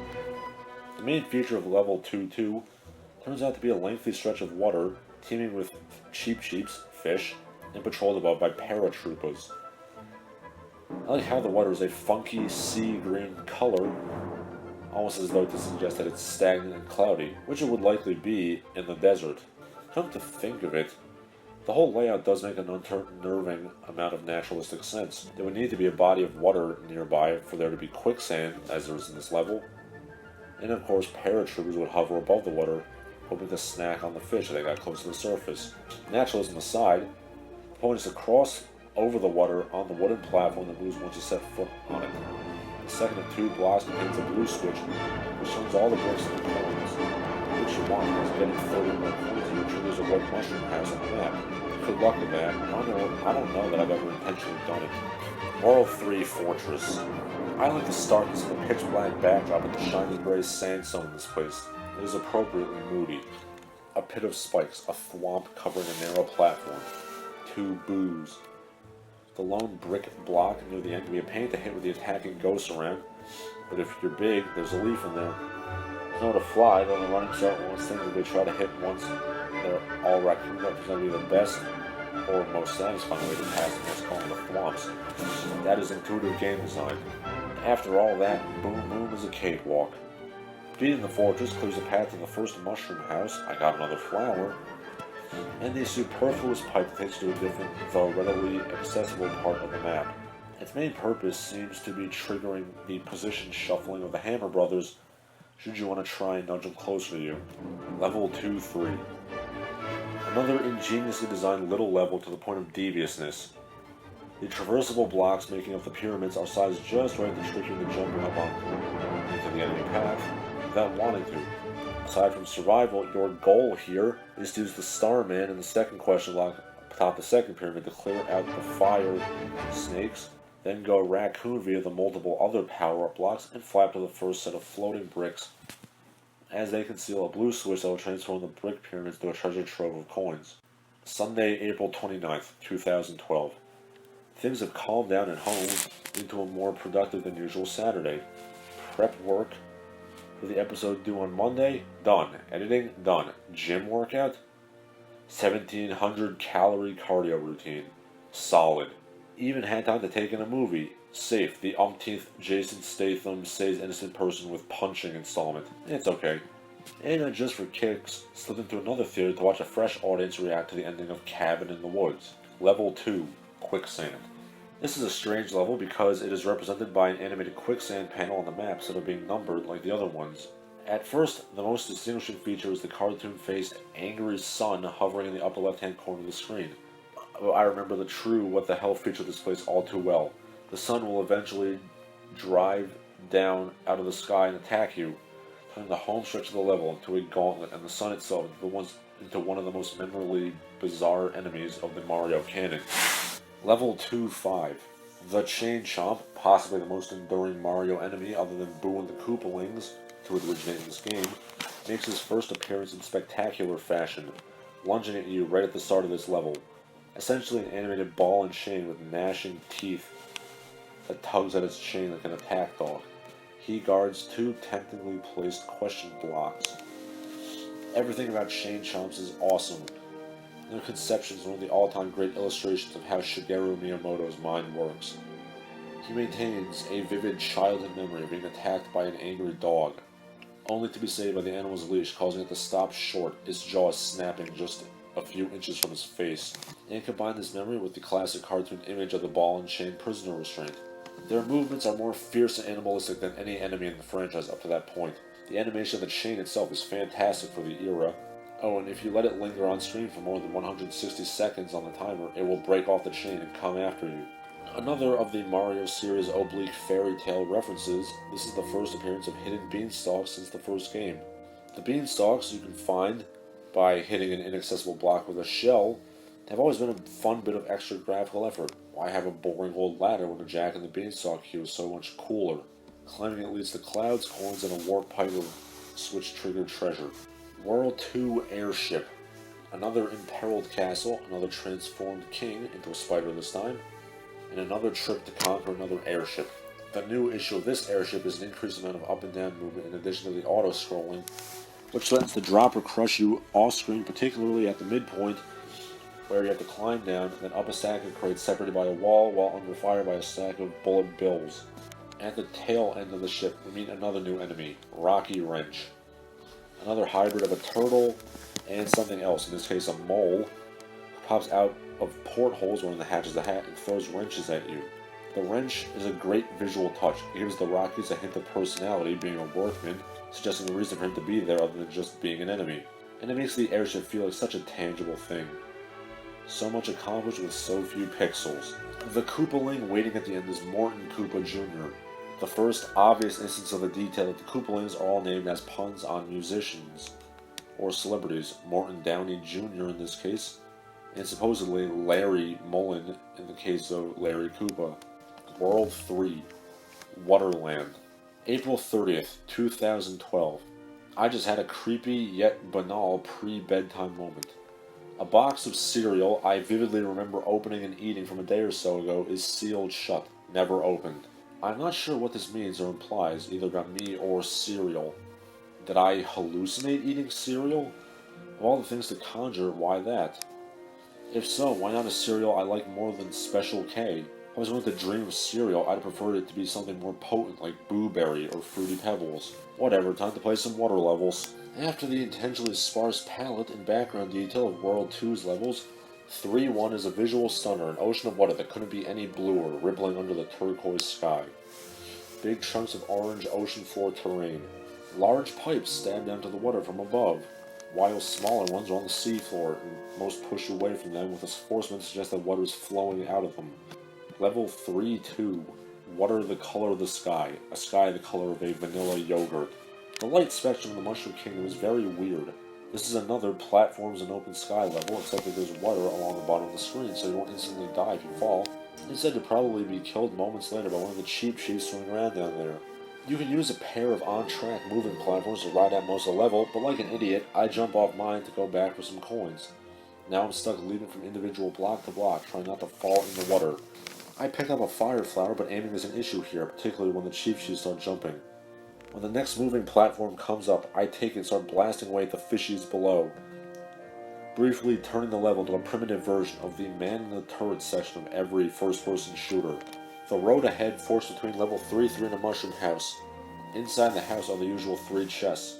The main feature of Level 2-2 turns out to be a lengthy stretch of water teeming with cheap-cheeps, fish, and patrolled above by paratroopers. I like how the water is a funky sea green color, almost as though to suggest that it's stagnant and cloudy, which it would likely be in the desert. Come to think of it, the whole layout does make an unnerving amount of naturalistic sense. There would need to be a body of water nearby for there to be quicksand, as there is in this level, and of course paratroopers would hover above the water, hoping to snack on the fish as they got close to the surface. Naturalism aside, the point is to cross over the water on the wooden platform that moves once you set foot on it. The second of 2 blocks contains a blue switch, which turns all the bricks into coins. What you want is getting 30 more coins and you triggers a white mushroom house on the map. Good luck with that. I don't know that I've ever intentionally done it. Moral 3 Fortress. I like to start this with a pitch black backdrop with the shiny gray sandstone in this place. It is appropriately moody. A pit of spikes, a thwomp covering a narrow platform. 2 boos. The lone brick block near the end can be a pain to hit with the attacking ghosts around, but if you're big, there's a leaf in there. There's nowhere to fly, though the running start one of those things that they try to hit once they're all raccoon represent either the best or most satisfying way to pass the most calling the thwomps. That is intuitive game design. After all that, Boom Boom is a cakewalk. Beating the fortress clears the path to the first mushroom house. I got another flower. And the superfluous pipe that takes you to a different, though readily accessible part of the map. Its main purpose seems to be triggering the position shuffling of the Hammer Brothers should you want to try and nudge them closer to you. Level 2-3. Another ingeniously designed little level to the point of deviousness. The traversable blocks making up the pyramids are sized just right to trick you into jumping up on into the enemy path without wanting to. Aside from survival, your goal here is to use the Starman in the second question block atop the second pyramid to clear out the fire snakes, then go raccoon via the multiple other power-up blocks and fly up to the first set of floating bricks as they conceal a blue switch that will transform the brick pyramids into a treasure trove of coins. Sunday, April 29th, 2012. Things have calmed down at home into a more productive than usual Saturday. Prep work for the episode due on Monday, done. Editing, done. Gym workout, 1,700 calorie cardio routine, solid. Even had time to take in a movie, safe. The umpteenth Jason Statham saves innocent person with punching installment. It's okay. And just for kicks, slipped into another theater to watch a fresh audience react to the ending of Cabin in the Woods. Level 2, Quicksand. This is a strange level because it is represented by an animated quicksand panel on the map instead of being numbered like the other ones. At first, the most distinguishing feature is the cartoon-faced angry sun hovering in the upper left-hand corner of the screen. I remember the true what the hell feature of this place all too well. The sun will eventually drive down out of the sky and attack you, turning the home stretch of the level into a gauntlet, and the sun itself into one of the most memorably bizarre enemies of the Mario canon. Level 2-5. The Chain Chomp, possibly the most enduring Mario enemy other than Boo and the Koopalings to originate in this game, makes his first appearance in spectacular fashion, lunging at you right at the start of this level. Essentially an animated ball and chain with gnashing teeth that tugs at its chain like an attack dog. He guards two temptingly placed question blocks. Everything about Chain Chomps is awesome. Their conception is one of the all-time great illustrations of how Shigeru Miyamoto's mind works. He maintains a vivid childhood memory of being attacked by an angry dog, only to be saved by the animal's leash, causing it to stop short, its jaws snapping just a few inches from his face, and combine this memory with the classic cartoon image of the ball and chain prisoner restraint. Their movements are more fierce and animalistic than any enemy in the franchise up to that point. The animation of the chain itself is fantastic for the era. Oh, and if you let it linger on screen for more than 160 seconds on the timer, it will break off the chain and come after you. Another of the Mario series' oblique fairy tale references, this is the first appearance of hidden beanstalks since the first game. The beanstalks you can find by hitting an inaccessible block with a shell have always been a fun bit of extra graphical effort. Why have a boring old ladder when a Jack and the Beanstalk cue is so much cooler? Climbing it leads to clouds, coins, and a warp pipe of switch-triggered treasure. World 2 Airship. Another imperiled castle, another transformed king into a spider this time, and another trip to conquer another airship. The new issue of this airship is an increased amount of up and down movement in addition to the auto-scrolling, which threatens to drop or crush you off-screen, particularly at the midpoint, where you have to climb down and then up a stack of crates separated by a wall while under fire by a stack of bullet bills. At the tail end of the ship, we meet another new enemy, Rocky Wrench. Another hybrid of a turtle and something else, in this case a mole, who pops out of portholes when the hatch is a hat and throws wrenches at you. The wrench is a great visual touch. It gives the Rockies a hint of personality, being a workman, suggesting a reason for him to be there other than just being an enemy. And it makes the airship feel like such a tangible thing. So much accomplished with so few pixels. The Koopaling waiting at the end is Morton Koopa Jr., the first obvious instance of the detail that the Koopalings are all named as puns on musicians or celebrities. Morton Downey Jr. in this case, and supposedly Larry Mullen in the case of Larry Koopa. World 3, Waterland. April 30th, 2012. I just had a creepy yet banal pre-bedtime moment. A box of cereal I vividly remember opening and eating from a day or so ago is sealed shut, never opened. I'm not sure what this means or implies, either about me or cereal. Did I hallucinate eating cereal? Of all the things to conjure, why that? If so, why not a cereal I like more than Special K? If I was going to dream of cereal, I'd prefer it to be something more potent like Boo Berry or Fruity Pebbles. Whatever, time to play some water levels. After the intentionally sparse palette and background detail of World 2's levels, 3-1 is a visual stunner, an ocean of water that couldn't be any bluer, rippling under the turquoise sky. Big chunks of orange ocean floor terrain. Large pipes stand down to the water from above, while smaller ones are on the seafloor, and most push away from them with a forcement to suggest that water is flowing out of them. Level 3-2. Water the color of the sky, a sky the color of a vanilla yogurt. The light spectrum of the Mushroom Kingdom is very weird. This is another platforms and open sky level, except that there's water along the bottom of the screen, so you won't instantly die if you fall. Instead, you'll probably be killed moments later by one of the cheap chiefs swimming around down there. You can use a pair of on-track moving platforms to ride out most of the level, but like an idiot, I jump off mine to go back for some coins. Now I'm stuck leaping from individual block to block, trying not to fall in the water. I picked up a fire flower, but aiming is an issue here, particularly when the cheap chiefs start jumping. When the next moving platform comes up, I take it and start blasting away at the fishies below, briefly turning the level into a primitive version of the man-in-the-turret section of every first-person shooter. The road ahead forks between level 3-3 and a mushroom house. Inside the house are the usual 3 chests,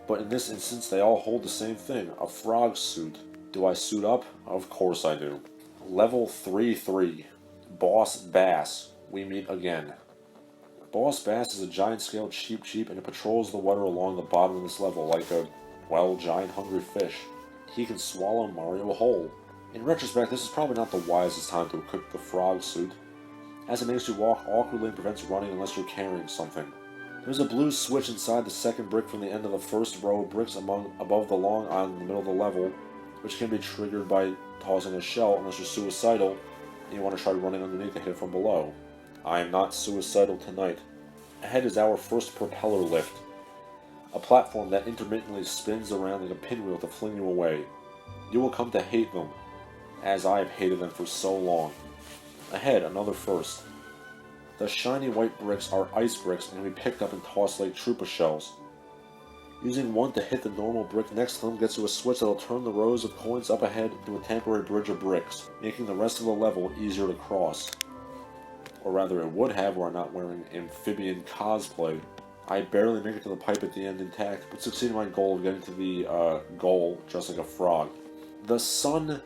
but in this instance they all hold the same thing, a frog suit. Do I suit up? Of course I do. Level 3-3. Boss Bass. We meet again. Boss Bass is a giant-scale cheap and it patrols the water along the bottom of this level like a, well, giant hungry fish. He can swallow Mario whole. In retrospect, this is probably not the wisest time to equip the frog suit, as it makes you walk awkwardly and prevents running unless you're carrying something. There's a blue switch inside the second brick from the end of the first row of bricks above the long island in the middle of the level, which can be triggered by tossing a shell unless you're suicidal and you want to try running underneath to hit it from below. I am not suicidal tonight. Ahead is our first propeller lift, a platform that intermittently spins around like a pinwheel to fling you away. You will come to hate them, as I have hated them for so long. Ahead, another first. The shiny white bricks are ice bricks and can be picked up and tossed like trooper shells. Using one to hit the normal brick next to them gets you a switch that will turn the rows of coins up ahead into a temporary bridge of bricks, making the rest of the level easier to cross. Or rather, it would have were I not wearing amphibian cosplay. I barely make it to the pipe at the end intact, but succeed in my goal of getting to the goal just like a frog. The sun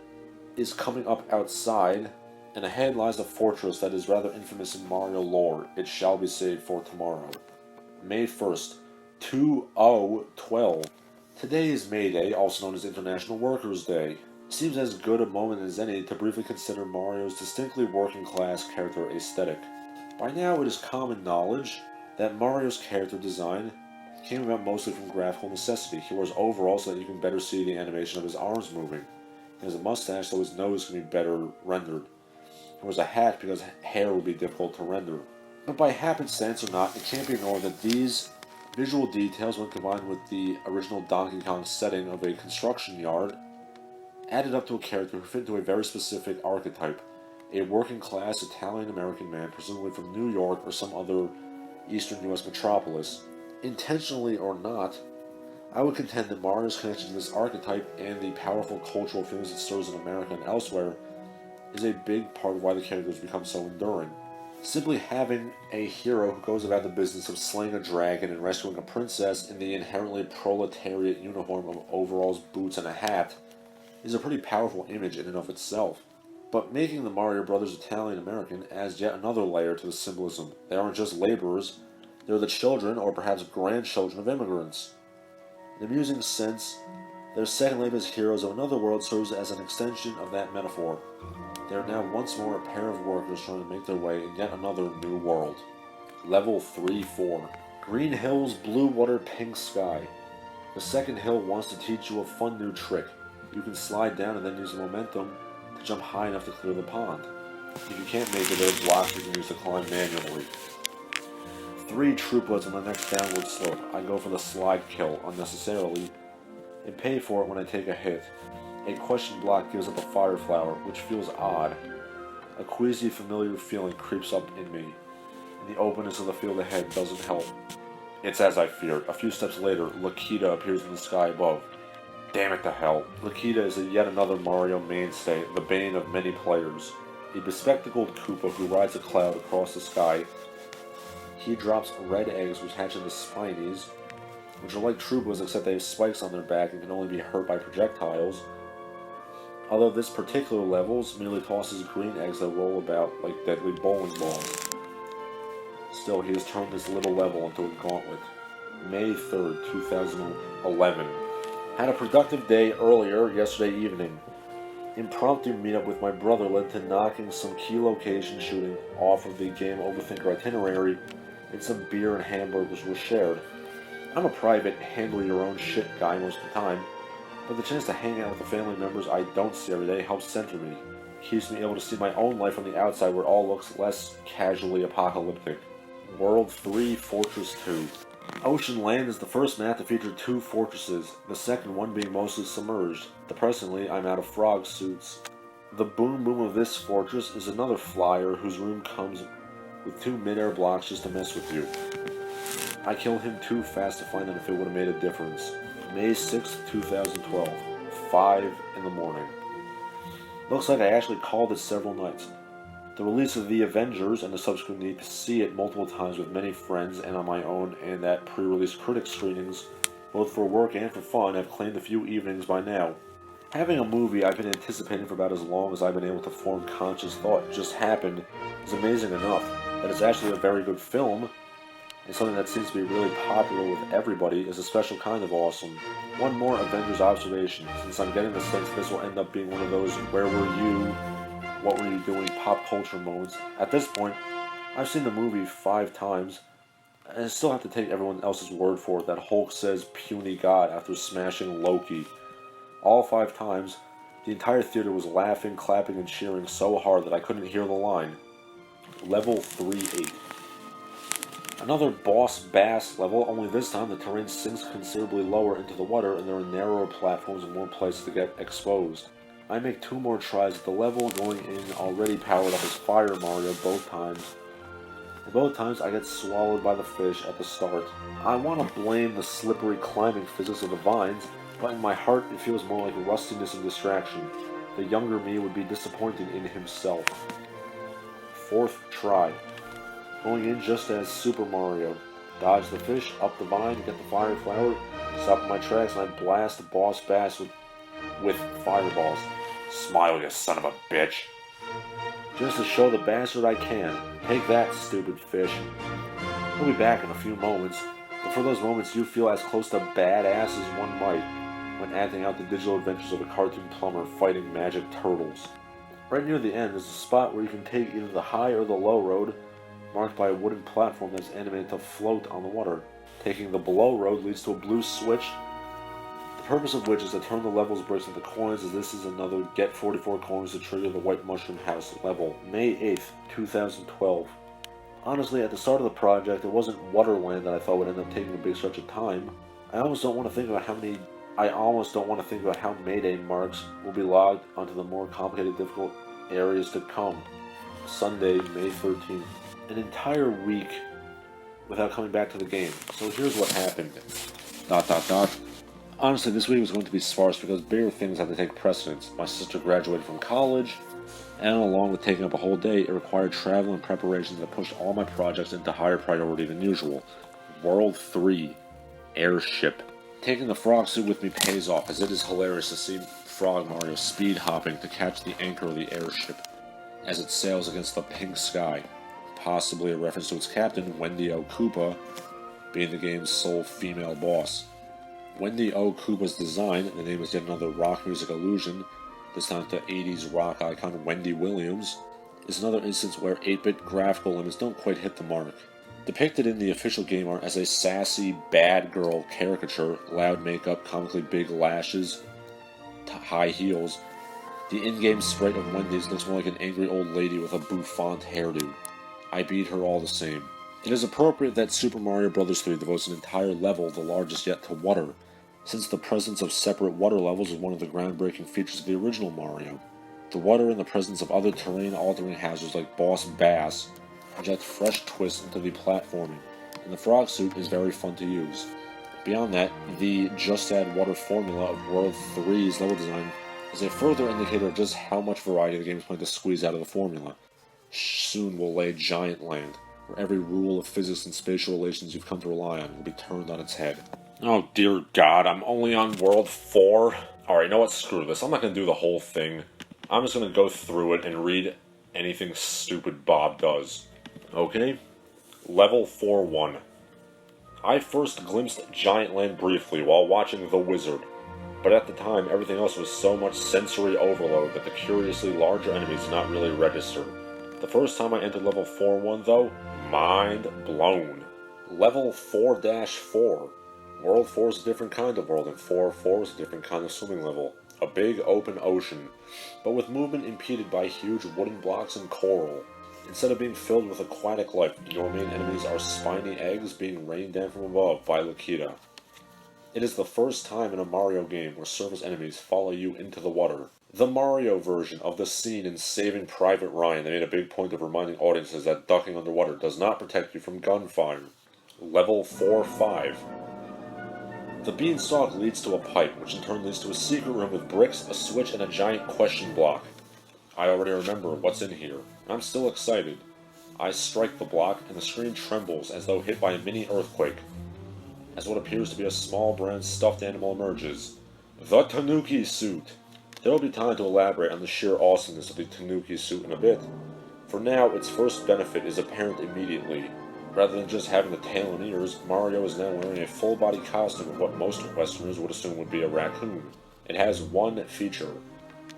is coming up outside, and ahead lies a fortress that is rather infamous in Mario lore. It shall be saved for tomorrow. May 1st, 2012. Today is May Day, also known as International Workers' Day. Seems as good a moment as any to briefly consider Mario's distinctly working-class character aesthetic. By now it is common knowledge that Mario's character design came about mostly from graphical necessity. He wears overalls so that you can better see the animation of his arms moving. He has a mustache so his nose can be better rendered. He wears a hat because hair would be difficult to render. But by happenstance or not, it can't be ignored that these visual details, when combined with the original Donkey Kong setting of a construction yard, added up to a character who fit into a very specific archetype, a working-class Italian-American man, presumably from New York or some other eastern U.S. metropolis. Intentionally or not, I would contend that Mario's connection to this archetype and the powerful cultural feelings it stirs in America and elsewhere is a big part of why the character has become so enduring. Simply having a hero who goes about the business of slaying a dragon and rescuing a princess in the inherently proletariat uniform of overalls, boots, and a hat is a pretty powerful image in and of itself. But making the Mario Brothers Italian-American adds yet another layer to the symbolism. They aren't just laborers, they're the children, or perhaps grandchildren of immigrants. In an amusing sense, their second label as heroes of another world serves as an extension of that metaphor. They are now once more a pair of workers trying to make their way in yet another new world. Level 3-4. Green hills, blue water, pink sky. The second hill wants to teach you a fun new trick. You can slide down and then use the momentum to jump high enough to clear the pond. If you can't make it, there are blocks you can use to climb manually. 3 trooplets on the next downward slope. I go for the slide kill unnecessarily and pay for it when I take a hit. A question block gives up a fire flower, which feels odd. A queasy familiar feeling creeps up in me, and the openness of the field ahead doesn't help. It's as I feared. A few steps later, Lakita appears in the sky above. Damn it to hell. Lakita is yet another Mario mainstay, the bane of many players. A bespectacled Koopa who rides a cloud across the sky. He drops red eggs which hatch into spinies, which are like Troopas except they have spikes on their back and can only be hurt by projectiles. Although this particular level merely tosses green eggs that roll about like deadly bowling balls. Still, he has turned this little level into a gauntlet. May 3rd, 2011. Had a productive day earlier yesterday evening. Impromptu meetup with my brother led to knocking some key location shooting off of the Game Overthinker itinerary, and some beer and hamburgers were shared. I'm a private, handle-your-own-shit guy most of the time, but the chance to hang out with the family members I don't see every day helps center me. It keeps me able to see my own life from the outside where it all looks less casually apocalyptic. World 3, Fortress 2. Ocean Land is the first map to feature 2 fortresses, the second one being mostly submerged. Depressingly, I'm out of frog suits. The Boom Boom of this fortress is another flyer whose room comes with 2 mid-air blocks just to mess with you. I killed him too fast to find out if it would have made a difference. May 6, 2012, 5 in the morning. Looks like I actually called it several nights. The release of The Avengers and the subsequent need to see it multiple times with many friends and on my own, and at pre-release critic screenings, both for work and for fun, have claimed a few evenings by now. Having a movie I've been anticipating for about as long as I've been able to form conscious thought just happened is amazing enough that it's actually a very good film, and something that seems to be really popular with everybody is a special kind of awesome. One more Avengers observation, since I'm getting the sense this will end up being one of those where were you, what were you doing pop culture moments. At this point, I've seen the movie 5 times, and I still have to take everyone else's word for it that Hulk says puny god after smashing Loki. All 5 times, the entire theater was laughing, clapping, and cheering so hard that I couldn't hear the line. Level 3-8. Another boss bass level, only this time the terrain sinks considerably lower into the water and there are narrower platforms and more places to get exposed. I make 2 more tries at the level, going in already powered up as Fire Mario both times. And both times I get swallowed by the fish at the start. I want to blame the slippery climbing physics of the vines, but in my heart it feels more like rustiness and distraction. The younger me would be disappointed in himself. 4th try. Going in just as Super Mario. Dodge the fish, up the vine, get the fire flower, stop in my tracks, and I blast the boss bass with fireballs. Smile, you son of a bitch. Just to show the bastard I can. Take that, stupid fish. We'll be back in a few moments, but for those moments you feel as close to badass as one might when acting out the digital adventures of a cartoon plumber fighting magic turtles. Right near the end is a spot where you can take either the high or the low road, marked by a wooden platform that is animated to float on the water. Taking the below road leads to a blue switch, the purpose of which is to turn the level's bricks into coins, as this is another get 44 coins to trigger the White Mushroom House level. May 8th, 2012. Honestly, at the start of the project, it wasn't Waterland that I thought would end up taking a big stretch of time. I almost don't want to think about how Mayday marks will be logged onto the more complicated, difficult areas to come. Sunday, May 13th. An entire week without coming back to the game. So here's what happened. ... Honestly, this week was going to be sparse because bigger things had to take precedence. My sister graduated from college, and along with taking up a whole day, it required travel and preparations that pushed all my projects into higher priority than usual. World 3. Airship. Taking the frog suit with me pays off, as it is hilarious to see Frog Mario speed hopping to catch the anchor of the airship as it sails against the pink sky. Possibly a reference to its captain, Wendy O. Koopa, being the game's sole female boss. Wendy O. Koopa's design, the name is yet another rock music allusion, this time to 80s rock icon Wendy Williams, is another instance where 8-bit graphical limits don't quite hit the mark. Depicted in the official game art as a sassy, bad girl caricature, loud makeup, comically big lashes, high heels, the in-game sprite of Wendy's looks more like an angry old lady with a bouffant hairdo. I beat her all the same. It is appropriate that Super Mario Bros. 3 devotes an entire level, the largest yet, to water, since the presence of separate water levels is one of the groundbreaking features of the original Mario. The water and the presence of other terrain-altering hazards like Boss Bass inject fresh twists into the platforming, and the frog suit is very fun to use. Beyond that, the just add water formula of World 3's level design is a further indicator of just how much variety the game is planning to squeeze out of the formula. Soon we'll lay Giant Land, where every rule of physics and spatial relations you've come to rely on will be turned on its head. Oh dear God, I'm only on World 4? Alright, you know what, screw this, I'm not going to do the whole thing. I'm just going to go through it and read anything stupid Bob does. Okay? Level 4-1. I first glimpsed Giant Land briefly while watching The Wizard, but at the time everything else was so much sensory overload that the curiously larger enemies did not really register. The first time I entered level 4-1 though, mind blown. Level 4-4. World 4 is a different kind of world, and 4-4 is a different kind of swimming level. A big open ocean, but with movement impeded by huge wooden blocks and coral. Instead of being filled with aquatic life, your main enemies are spiny eggs being rained down from above by Lakita. It is the first time in a Mario game where surface enemies follow you into the water. The Mario version of the scene in Saving Private Ryan, they made a big point of reminding audiences that ducking underwater does not protect you from gunfire. Level 4-5. The beanstalk leads to a pipe, which in turn leads to a secret room with bricks, a switch, and a giant question block. I already remember what's in here, and I'm still excited. I strike the block, and the screen trembles as though hit by a mini earthquake, as what appears to be a small brown stuffed animal emerges. The Tanuki suit! There will be time to elaborate on the sheer awesomeness of the Tanuki suit in a bit. For now, its first benefit is apparent immediately. Rather than just having the tail and ears, Mario is now wearing a full-body costume of what most Westerners would assume would be a raccoon. It has one feature.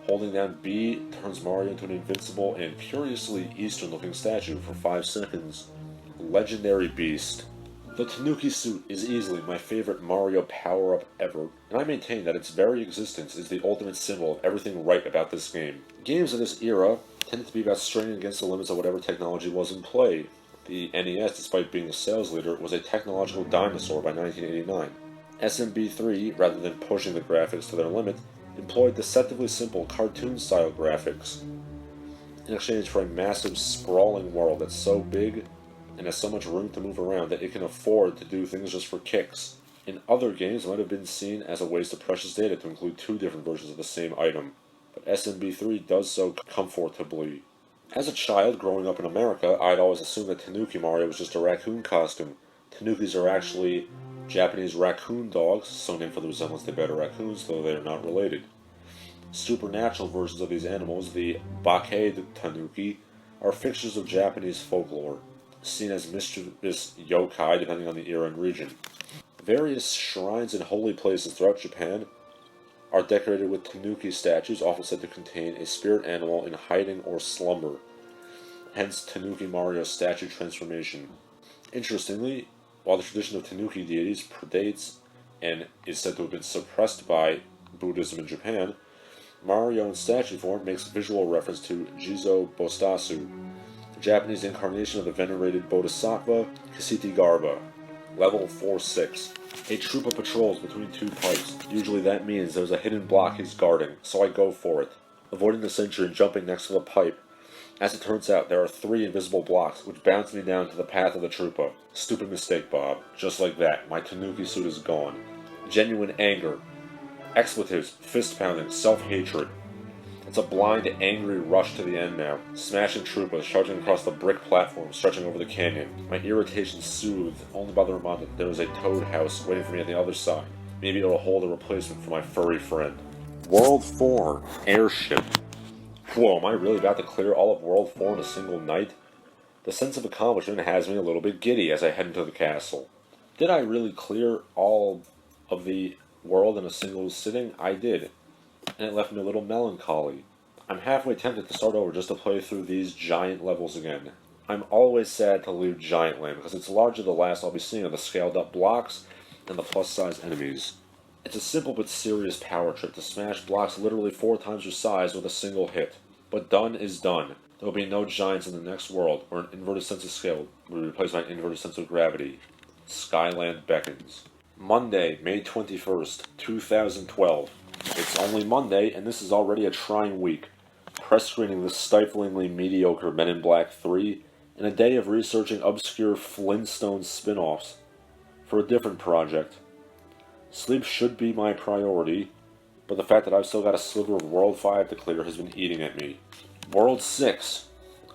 Holding down B turns Mario into an invincible and curiously Eastern-looking statue for 5 seconds. Legendary Beast. The Tanuki suit is easily my favorite Mario power-up ever, and I maintain that its very existence is the ultimate symbol of everything right about this game. Games of this era tended to be about straining against the limits of whatever technology was in play. The NES, despite being a sales leader, was a technological dinosaur by 1989. SMB3, rather than pushing the graphics to their limit, employed deceptively simple cartoon-style graphics in exchange for a massive, sprawling world that's so big and has so much room to move around that it can afford to do things just for kicks. In other games, it might have been seen as a waste of precious data to include 2 different versions of the same item, but SMB3 does so comfortably. As a child growing up in America, I'd always assumed that Tanuki Mario was just a raccoon costume. Tanukis are actually Japanese raccoon dogs, so named for the resemblance they bear to raccoons, though they are not related. Supernatural versions of these animals, the Baked Tanuki, are fixtures of Japanese folklore, seen as mischievous yokai depending on the era and region. Various shrines and holy places throughout Japan are decorated with Tanuki statues, often said to contain a spirit animal in hiding or slumber, hence Tanuki Mario's statue transformation. Interestingly, while the tradition of Tanuki deities predates and is said to have been suppressed by Buddhism in Japan, Mario in statue form makes visual reference to Jizo Bostasu, the Japanese incarnation of the venerated Bodhisattva Kshitigarbha. Level 4-6. A trooper patrols between 2 pipes. Usually that means there's a hidden block he's guarding, so I go for it, avoiding the sentry and jumping next to the pipe. As it turns out, there are 3 invisible blocks, which bounce me down to the path of the trooper. Stupid mistake, Bob. Just like that, my Tanuki suit is gone. Genuine anger. Expletives, fist-pounding, self-hatred. It's a blind, angry rush to the end now. Smashing troopers, charging across the brick platform, stretching over the canyon. My irritation soothed only by the reminder that there was a toad house waiting for me on the other side. Maybe it'll hold a replacement for my furry friend. World 4. Airship. Whoa, am I really about to clear all of World 4 in a single night? The sense of accomplishment has me a little bit giddy as I head into the castle. Did I really clear all of the world in a single sitting? I did, and it left me a little melancholy. I'm halfway tempted to start over just to play through these giant levels again. I'm always sad to leave Giant Land because it's largely the last I'll be seeing of the scaled up blocks and the plus size enemies. It's a simple but serious power trip to smash blocks literally 4 times your size with a single hit. But done is done. There will be no giants in the next world where an inverted sense of scale will be replaced by an inverted sense of gravity. Skyland beckons. Monday, May 21st, 2012. It's only Monday, and this is already a trying week. Press screening this stiflingly mediocre Men in Black 3, and a day of researching obscure Flintstone spin-offs for a different project. Sleep should be my priority, but the fact that I've still got a sliver of World 5 to clear has been eating at me. World 6,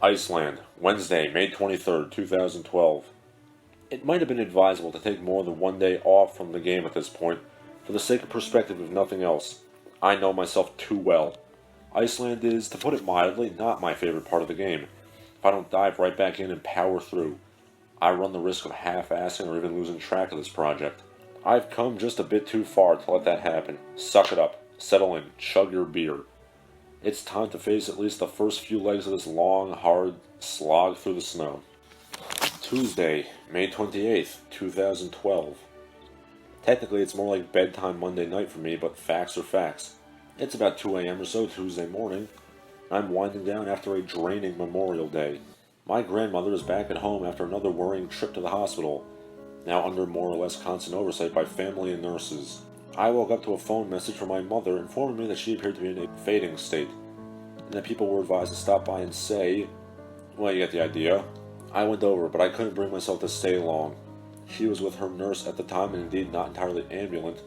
Iceland, Wednesday, May 23rd, 2012. It might have been advisable to take more than 1 day off from the game at this point, for the sake of perspective if nothing else. I know myself too well. Iceland is, to put it mildly, not my favorite part of the game. If I don't dive right back in and power through, I run the risk of half-assing or even losing track of this project. I've come just a bit too far to let that happen. Suck it up, settle in, chug your beer. It's time to face at least the first few legs of this long, hard slog through the snow. Tuesday, May 28th, 2012. Technically, it's more like bedtime Monday night for me, but facts are facts. It's about 2 a.m. or so Tuesday morning. I'm winding down after a draining Memorial Day. My grandmother is back at home after another worrying trip to the hospital, now under more or less constant oversight by family and nurses. I woke up to a phone message from my mother informing me that she appeared to be in a fading state, and that people were advised to stop by and say, well, you get the idea. I went over, but I couldn't bring myself to stay long. She was with her nurse at the time and indeed not entirely ambulant.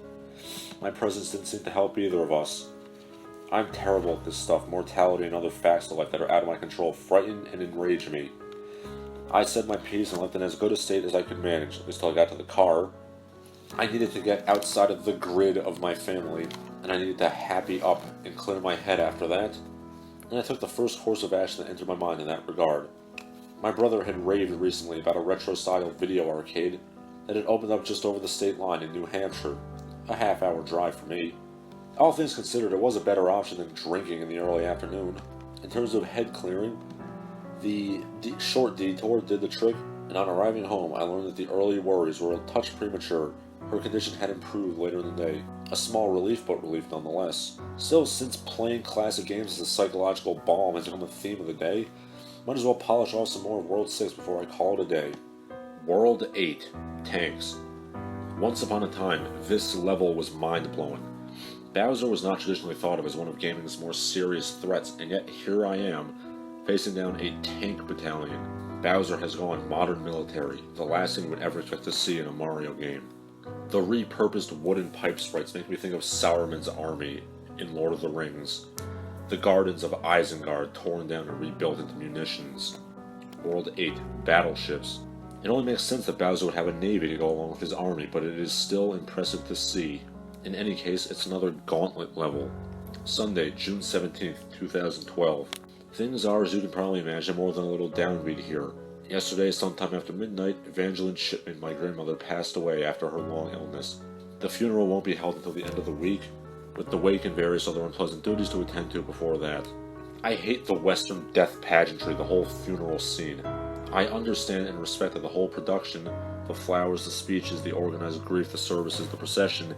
My presence didn't seem to help either of us. I'm terrible at this stuff. Mortality and other facts of life that are out of my control frighten and enrage me. I said my piece and left in as good a state as I could manage, at least till I got to the car. I needed to get outside of the grid of my family, and I needed to happy up and clear my head after that. And I took the first course of action that entered my mind in that regard. My brother had raved recently about a retro-style video arcade that had opened up just over the state line in New Hampshire, a half-hour drive for me. All things considered, it was a better option than drinking in the early afternoon. In terms of head clearing, the short detour did the trick, and on arriving home, I learned that the early worries were a touch premature. Her condition had improved later in the day. A small relief, but relief nonetheless. Still, since playing classic games as a psychological balm has become the theme of the day, might as well polish off some more of World 6 before I call it a day. World 8. Tanks. Once upon a time, this level was mind-blowing. Bowser was not traditionally thought of as one of gaming's more serious threats, and yet here I am, facing down a tank battalion. Bowser has gone modern military, the last thing you would ever expect to see in a Mario game. The repurposed wooden pipe sprites make me think of Sauron's army in Lord of the Rings. The gardens of Isengard torn down and rebuilt into munitions. World 8. Battleships. It only makes sense that Bowser would have a navy to go along with his army, but it is still impressive to see. In any case, it's another gauntlet level. Sunday, June 17th, 2012. Things are, as you can probably imagine, more than a little downbeat here. Yesterday, sometime after midnight, Evangeline Shipman, my grandmother, passed away after her long illness. The funeral won't be held until the end of the week, with the wake and various other unpleasant duties to attend to before that. I hate the Western death pageantry, the whole funeral scene. I understand and respect that the whole production, the flowers, the speeches, the organized grief, the services, the procession,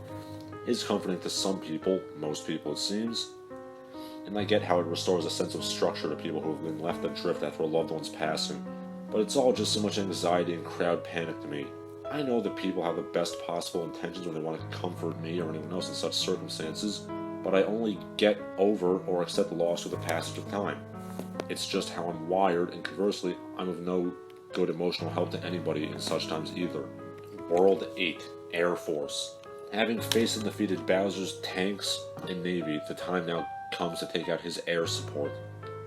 is comforting to some people, most people it seems, and I get how it restores a sense of structure to people who have been left adrift after a loved one's passing, but it's all just so much anxiety and crowd panic to me. I know that people have the best possible intentions when they want to comfort me or anyone else in such circumstances, but I only get over or accept the loss with the passage of time. It's just how I'm wired, and conversely, I'm of no good emotional help to anybody in such times either. World 8. Air Force. Having faced and defeated Bowser's tanks and navy, the time now comes to take out his air support.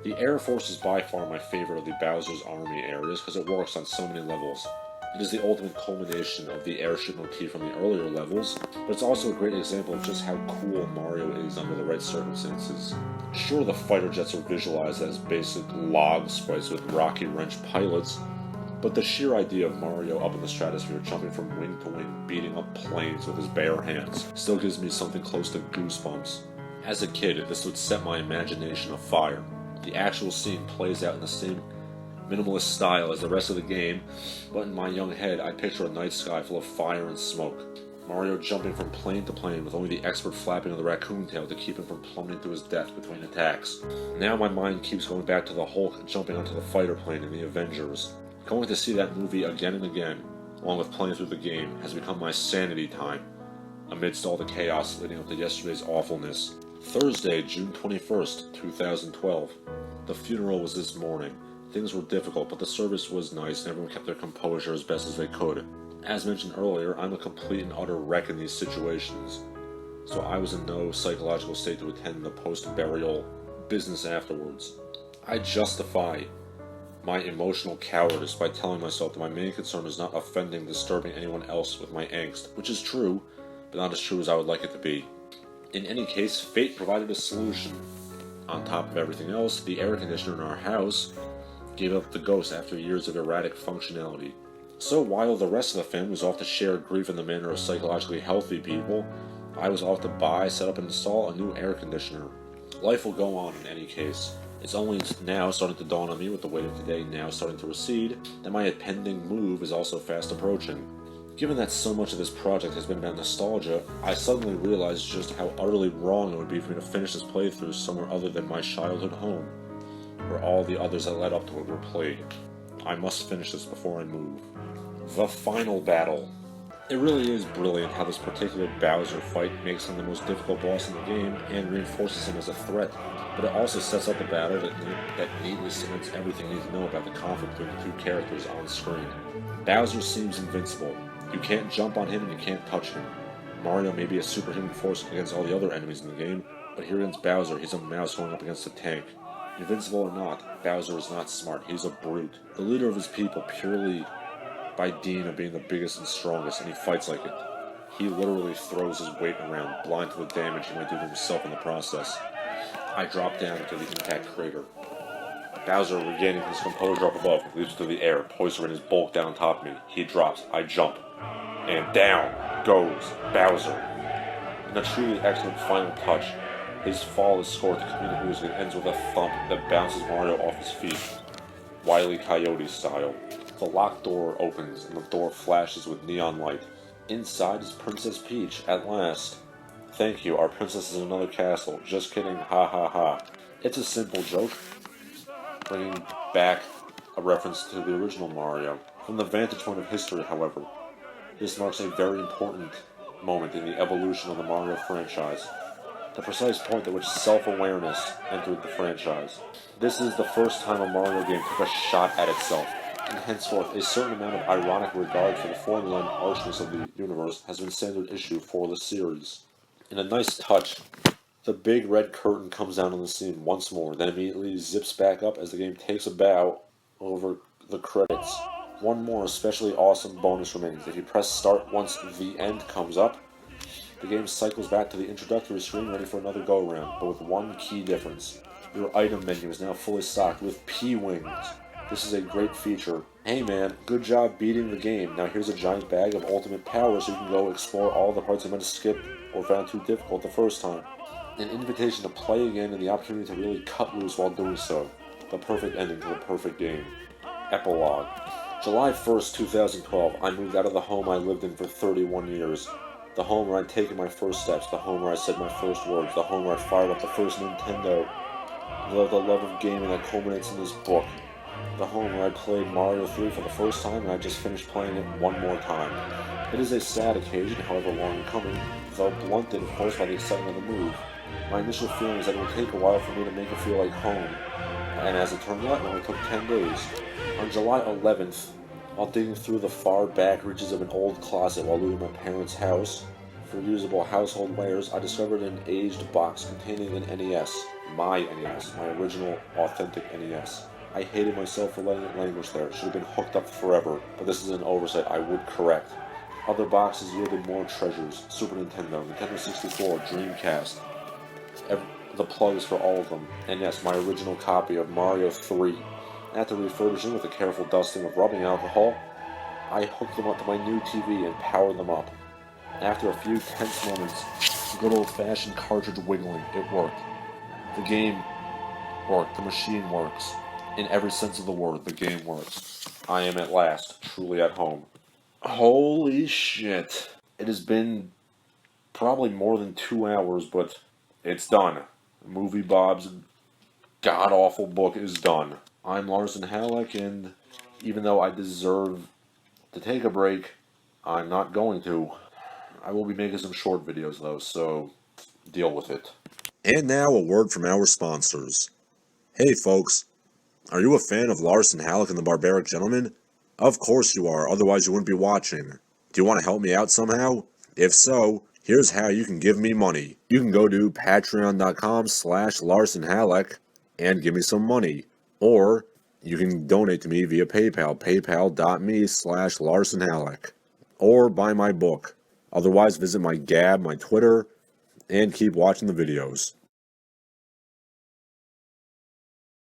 The Air Force is by far my favorite of the Bowser's army areas because it works on so many levels. It is the ultimate culmination of the airship motif from the earlier levels, but it's also a great example of just how cool Mario is under the right circumstances. Sure, the fighter jets are visualized as basic log sprites with rocky wrench pilots, but the sheer idea of Mario up in the stratosphere, jumping from wing to wing, beating up planes with his bare hands, still gives me something close to goosebumps. As a kid, this would set my imagination afire. The actual scene plays out in the same minimalist style as the rest of the game, but in my young head, I picture a night sky full of fire and smoke. Mario jumping from plane to plane with only the expert flapping of the raccoon tail to keep him from plummeting to his death between attacks. Now my mind keeps going back to the Hulk jumping onto the fighter plane in the Avengers. Going to see that movie again and again, along with playing through the game, has become my sanity time, amidst all the chaos leading up to yesterday's awfulness. Thursday, June 21st, 2012. The funeral was this morning. Things were difficult, but the service was nice and everyone kept their composure as best as they could. As mentioned earlier, I'm a complete and utter wreck in these situations, so I was in no psychological state to attend the post-burial business afterwards. I justify my emotional cowardice by telling myself that my main concern is not offending, disturbing anyone else with my angst, which is true, but not as true as I would like it to be. In any case, fate provided a solution. On top of everything else, the air conditioner in our house gave up the ghost after years of erratic functionality. So while the rest of the family was off to share grief in the manner of psychologically healthy people, I was off to buy, set up, and install a new air conditioner. Life will go on in any case. It's only now starting to dawn on me, with the weight of today now starting to recede, that my impending move is also fast approaching. Given that so much of this project has been about nostalgia, I suddenly realized just how utterly wrong it would be for me to finish this playthrough somewhere other than my childhood home, where all the others that led up to it were played. I must finish this before I move. The final battle. It really is brilliant how this particular Bowser fight makes him the most difficult boss in the game and reinforces him as a threat, but it also sets up a battle that neatly cements everything you need to know about the conflict between the two characters on screen. Bowser seems invincible. You can't jump on him and you can't touch him. Mario may be a superhuman force against all the other enemies in the game, but here against Bowser, he's a mouse going up against a tank. Invincible or not, Bowser is not smart, he's a brute. The leader of his people purely by deed of being the biggest and strongest, and he fights like it. He literally throws his weight around, blind to the damage he might do to himself in the process. I drop down into the impact crater. Bowser, regaining his composure up above, leaps through the air, poising his bulk down on top of me. He drops, I jump, and down goes Bowser. In a truly excellent final touch, his fall is scored to comedic music and ends with a thump that bounces Mario off his feet, Wile E. Coyote style. The locked door opens and the door flashes with neon light. Inside is Princess Peach, at last. Thank you, our princess is in another castle. Just kidding, ha ha ha. It's a simple joke, bringing back a reference to the original Mario. From the vantage point of history, however, this marks a very important moment in the evolution of the Mario franchise. The precise point at which self-awareness entered the franchise. This is the first time a Mario game took a shot at itself, and henceforth a certain amount of ironic regard for the formula and harshness of the universe has been standard issue for the series. In a nice touch, the big red curtain comes down on the scene once more, then immediately zips back up as the game takes a bow over the credits. One more especially awesome bonus remains. If you press start once the end comes up, the game cycles back to the introductory screen ready for another go-around, but with one key difference. Your item menu is now fully stocked with P-Wings. This is a great feature. Hey man, good job beating the game. Now here's a giant bag of ultimate power so you can go explore all the parts you might have skipped or found too difficult the first time. An invitation to play again and the opportunity to really cut loose while doing so. The perfect ending to the perfect game. Epilogue. July 1st, 2012, I moved out of the home I lived in for 31 years. The home where I'd taken my first steps, the home where I said my first words, the home where I fired up the first Nintendo. The love of gaming that culminates in this book. The home where I played Mario 3 for the first time and I just finished playing it one more time. It is a sad occasion, however long in coming, though blunted of course by the excitement of the move. My initial feeling is that it would take a while for me to make it feel like home, and as it turned out, it only took 10 days. On July 11th, while digging through the far back reaches of an old closet while looting my parents' house for usable household wares, I discovered an aged box containing an NES. My NES, my original, authentic NES. I hated myself for letting it languish there. It should have been hooked up forever, but this is an oversight I would correct. Other boxes yielded more treasures. Super Nintendo, Nintendo 64, Dreamcast. The plugs for all of them. And yes, my original copy of Mario 3. After refurbishing with a careful dusting of rubbing alcohol, I hooked them up to my new TV and powered them up. After a few tense moments, good old-fashioned cartridge wiggling, it worked. The game worked. The machine works. In every sense of the word, the game works. I am at last truly at home. Holy shit. It has been probably more than 2 hours, but it's done. Moviebob's god-awful book is done. I'm Larson Halleck, and even though I deserve to take a break, I'm not going to. I will be making some short videos, though, so deal with it. And now a word from our sponsors. Hey folks, are you a fan of Larson Halleck and the Barbaric Gentleman? Of course you are, otherwise you wouldn't be watching. Do you want to help me out somehow? If so, here's how you can give me money. You can go to patreon.com/LarsonHalleck and give me some money. Or you can donate to me via PayPal, paypal.me/LarsonHalleck. Or buy my book. Otherwise, visit my Gab, my Twitter, and keep watching the videos.